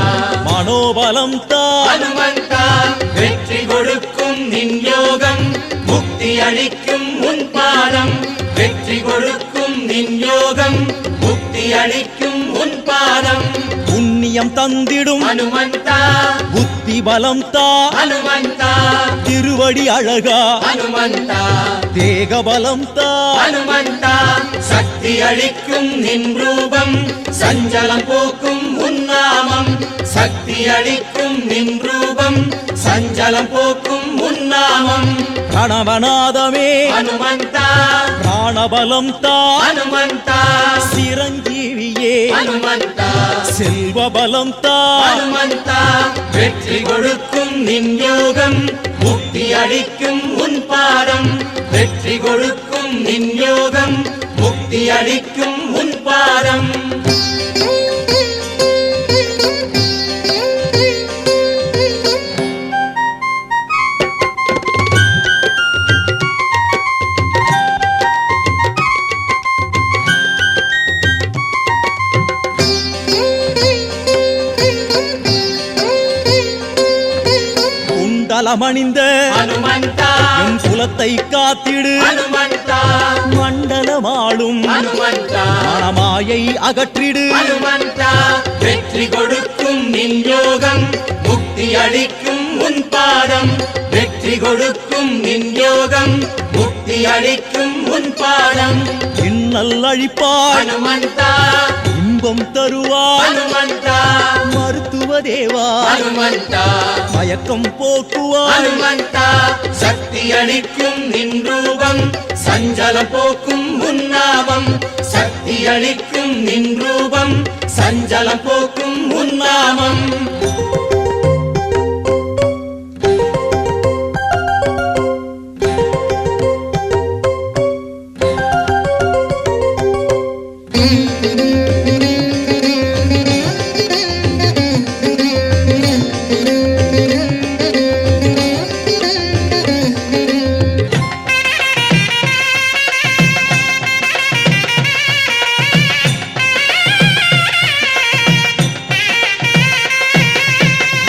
மனோபலம் தா ஹனுமந்தா வெற்றி கொடுக்கும் நின் யோகம் முக்தி அளிக்கும் உன் பாதம் வெற்றி கொடுக்கும் நின் யோகம் முக்தி அளிக்கும் உன் பாதம் புண்ணிய அபயம் தந்திடும் ஹனுமந்தா புத்தி பலம் தா ஹனுமந்தா திருவடி அழகா ஹனுமந்தா தேக பலம் தா ஹனுமந்தா சக்தி அளிக்கும் நின் ரூபம் சஞ்சலம் போக்கும் உன்னாமம் சக்தி அளிக்கும் நின் ரூபம் சஞ்சலம் போக்கும் உன்னாமம் பிரணவநாதமே ஹனுமந்தா பிராணபலம் தா ஹனுமந்தா சிரஞ்சீவியே ஹனுமந்தா செல்வ பலம் தா ஹனுமந்தா வெற்றி கொடுக்கும் நின் யோகம் முக்தி அளிக்கும் உன் பாதம் வெற்றி கொடுக்கும் நின் யோகம் முக்தி அளிக்கும் உன் பாதம் குண்டலமணிந்த ஹனுமந்தா எம் குலத்தை காத்திடு ஹனுமந்தா மண்டலமாளும் ஹனுமந்தா மனமாயை அகற்றிடு ஹனுமந்தா வெற்றி கொடுக்கும் நின் யோகம் முக்தி அளிக்கும் உன் பாதம் வெற்றி கொடுக்கும் நின் யோகம் முக்தி அளிக்கும் உன் பாதம் இன்னல் அழிப்பாய் ஹனுமந்தா இன்பம் தருவாய் ஹனுமந்தா மருத்துவ தேவா ஹனுமந்தா மயக்கம் போக்குவாய் ஹனுமந்தா சக்தி அளிக்கும் நின் ரூபம் சஞ்சலம் போக்கும் உன்னாமம் சக்தி அளிக்கும் நின் ரூபம் சஞ்சலம் போக்கும் உன்னாமம்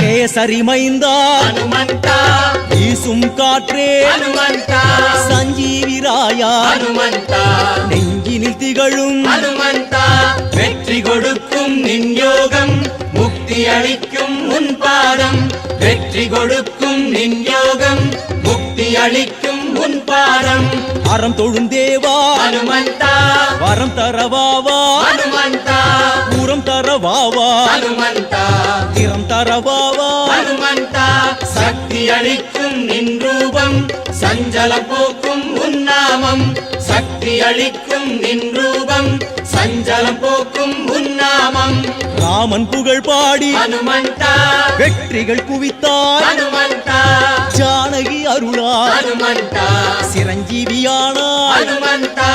கேசரி மைந்தா ஹனுமந்தா வீசும் காற்றே ஹனுமந்தா சஞ்சீவி ராயா ஹனுமந்தா நெஞ்சினில் திகழும் ஹனுமந்தா வெற்றி கொடுக்கும் நின் யோகம் முக்தி அளிக்கும் உன் பாதம் வெற்றி கொடுக்கும் நின் யோகம் முக்தி அளிக்கும் உன் பாதம் அறம் தொழுந்தேவா ஹனுமந்தா வரம் தரவாவா ஹனுமந்தா பூரம் தரவாவா ஹனுமந்தா திறம் தரவாவா ஹனுமந்தா சக்தி அளிக்கும் நின் ரூபம் சஞ்சலம் போக்கும் உன்னாமம் சக்தி அளிக்கும் நின் ரூபம் சஞ்சலம் போக்கும் உன்னாமம் ராமன் புகழ் பாடி ஹனுமந்தா வெற்றிகள் குவித்தாய் ஹனுமந்தா ஜானகி அருளாய் ஹனுமந்தா சிரஞ்சீவியானாய் ஹனுமந்தா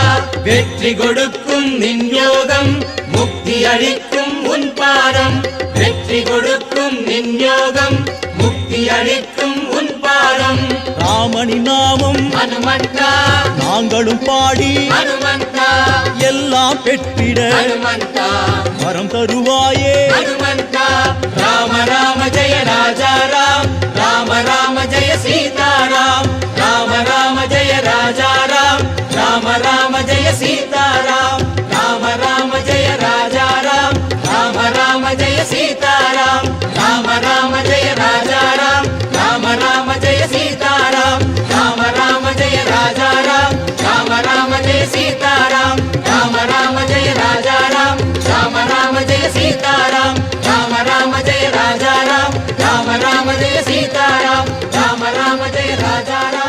வெற்றி கொடுக்கும் நின் யோகம் முக்தி அளிக்கும் உன் பாதம் வெற்றி கொடுக்கும் நின் யோகம் முக்தி அளிக்கும் உன் பாதம் ராமனின் நாமம் ஹனுமந்தா நாங்களும் பாடி ஹனுமந்தா எல்லாம் பெற்றிட ஹனுமந்தா வரம் தருவாயே ஹனுமந்தா ராம ராம ஜெய ராஜா ராம் ராம ராம ஜெய சீதாராம் ராம ராம ஜெய ராஜா ராம் ராம ராம ஜெய சீதாராம் ராம ராம ஜெய ராஜா ராம் ராம ராம ஜெய சீதாராம் ராம ராம ஜெய ராஜா ராம் ராம ராம ஜெய சீதாராம் ராம ராம ஜெய ராஜா ராம் ராம ராம ஜெய சீதாராம் ராம ராம ஜெய ராஜா ராம் ராம ராம ஜெய சீதாராம் ராம ராம ஜெய ராஜா ராம் ராம ராம ஜெய சீதாராம் ராம ராம ஜெய ராஜா ராம்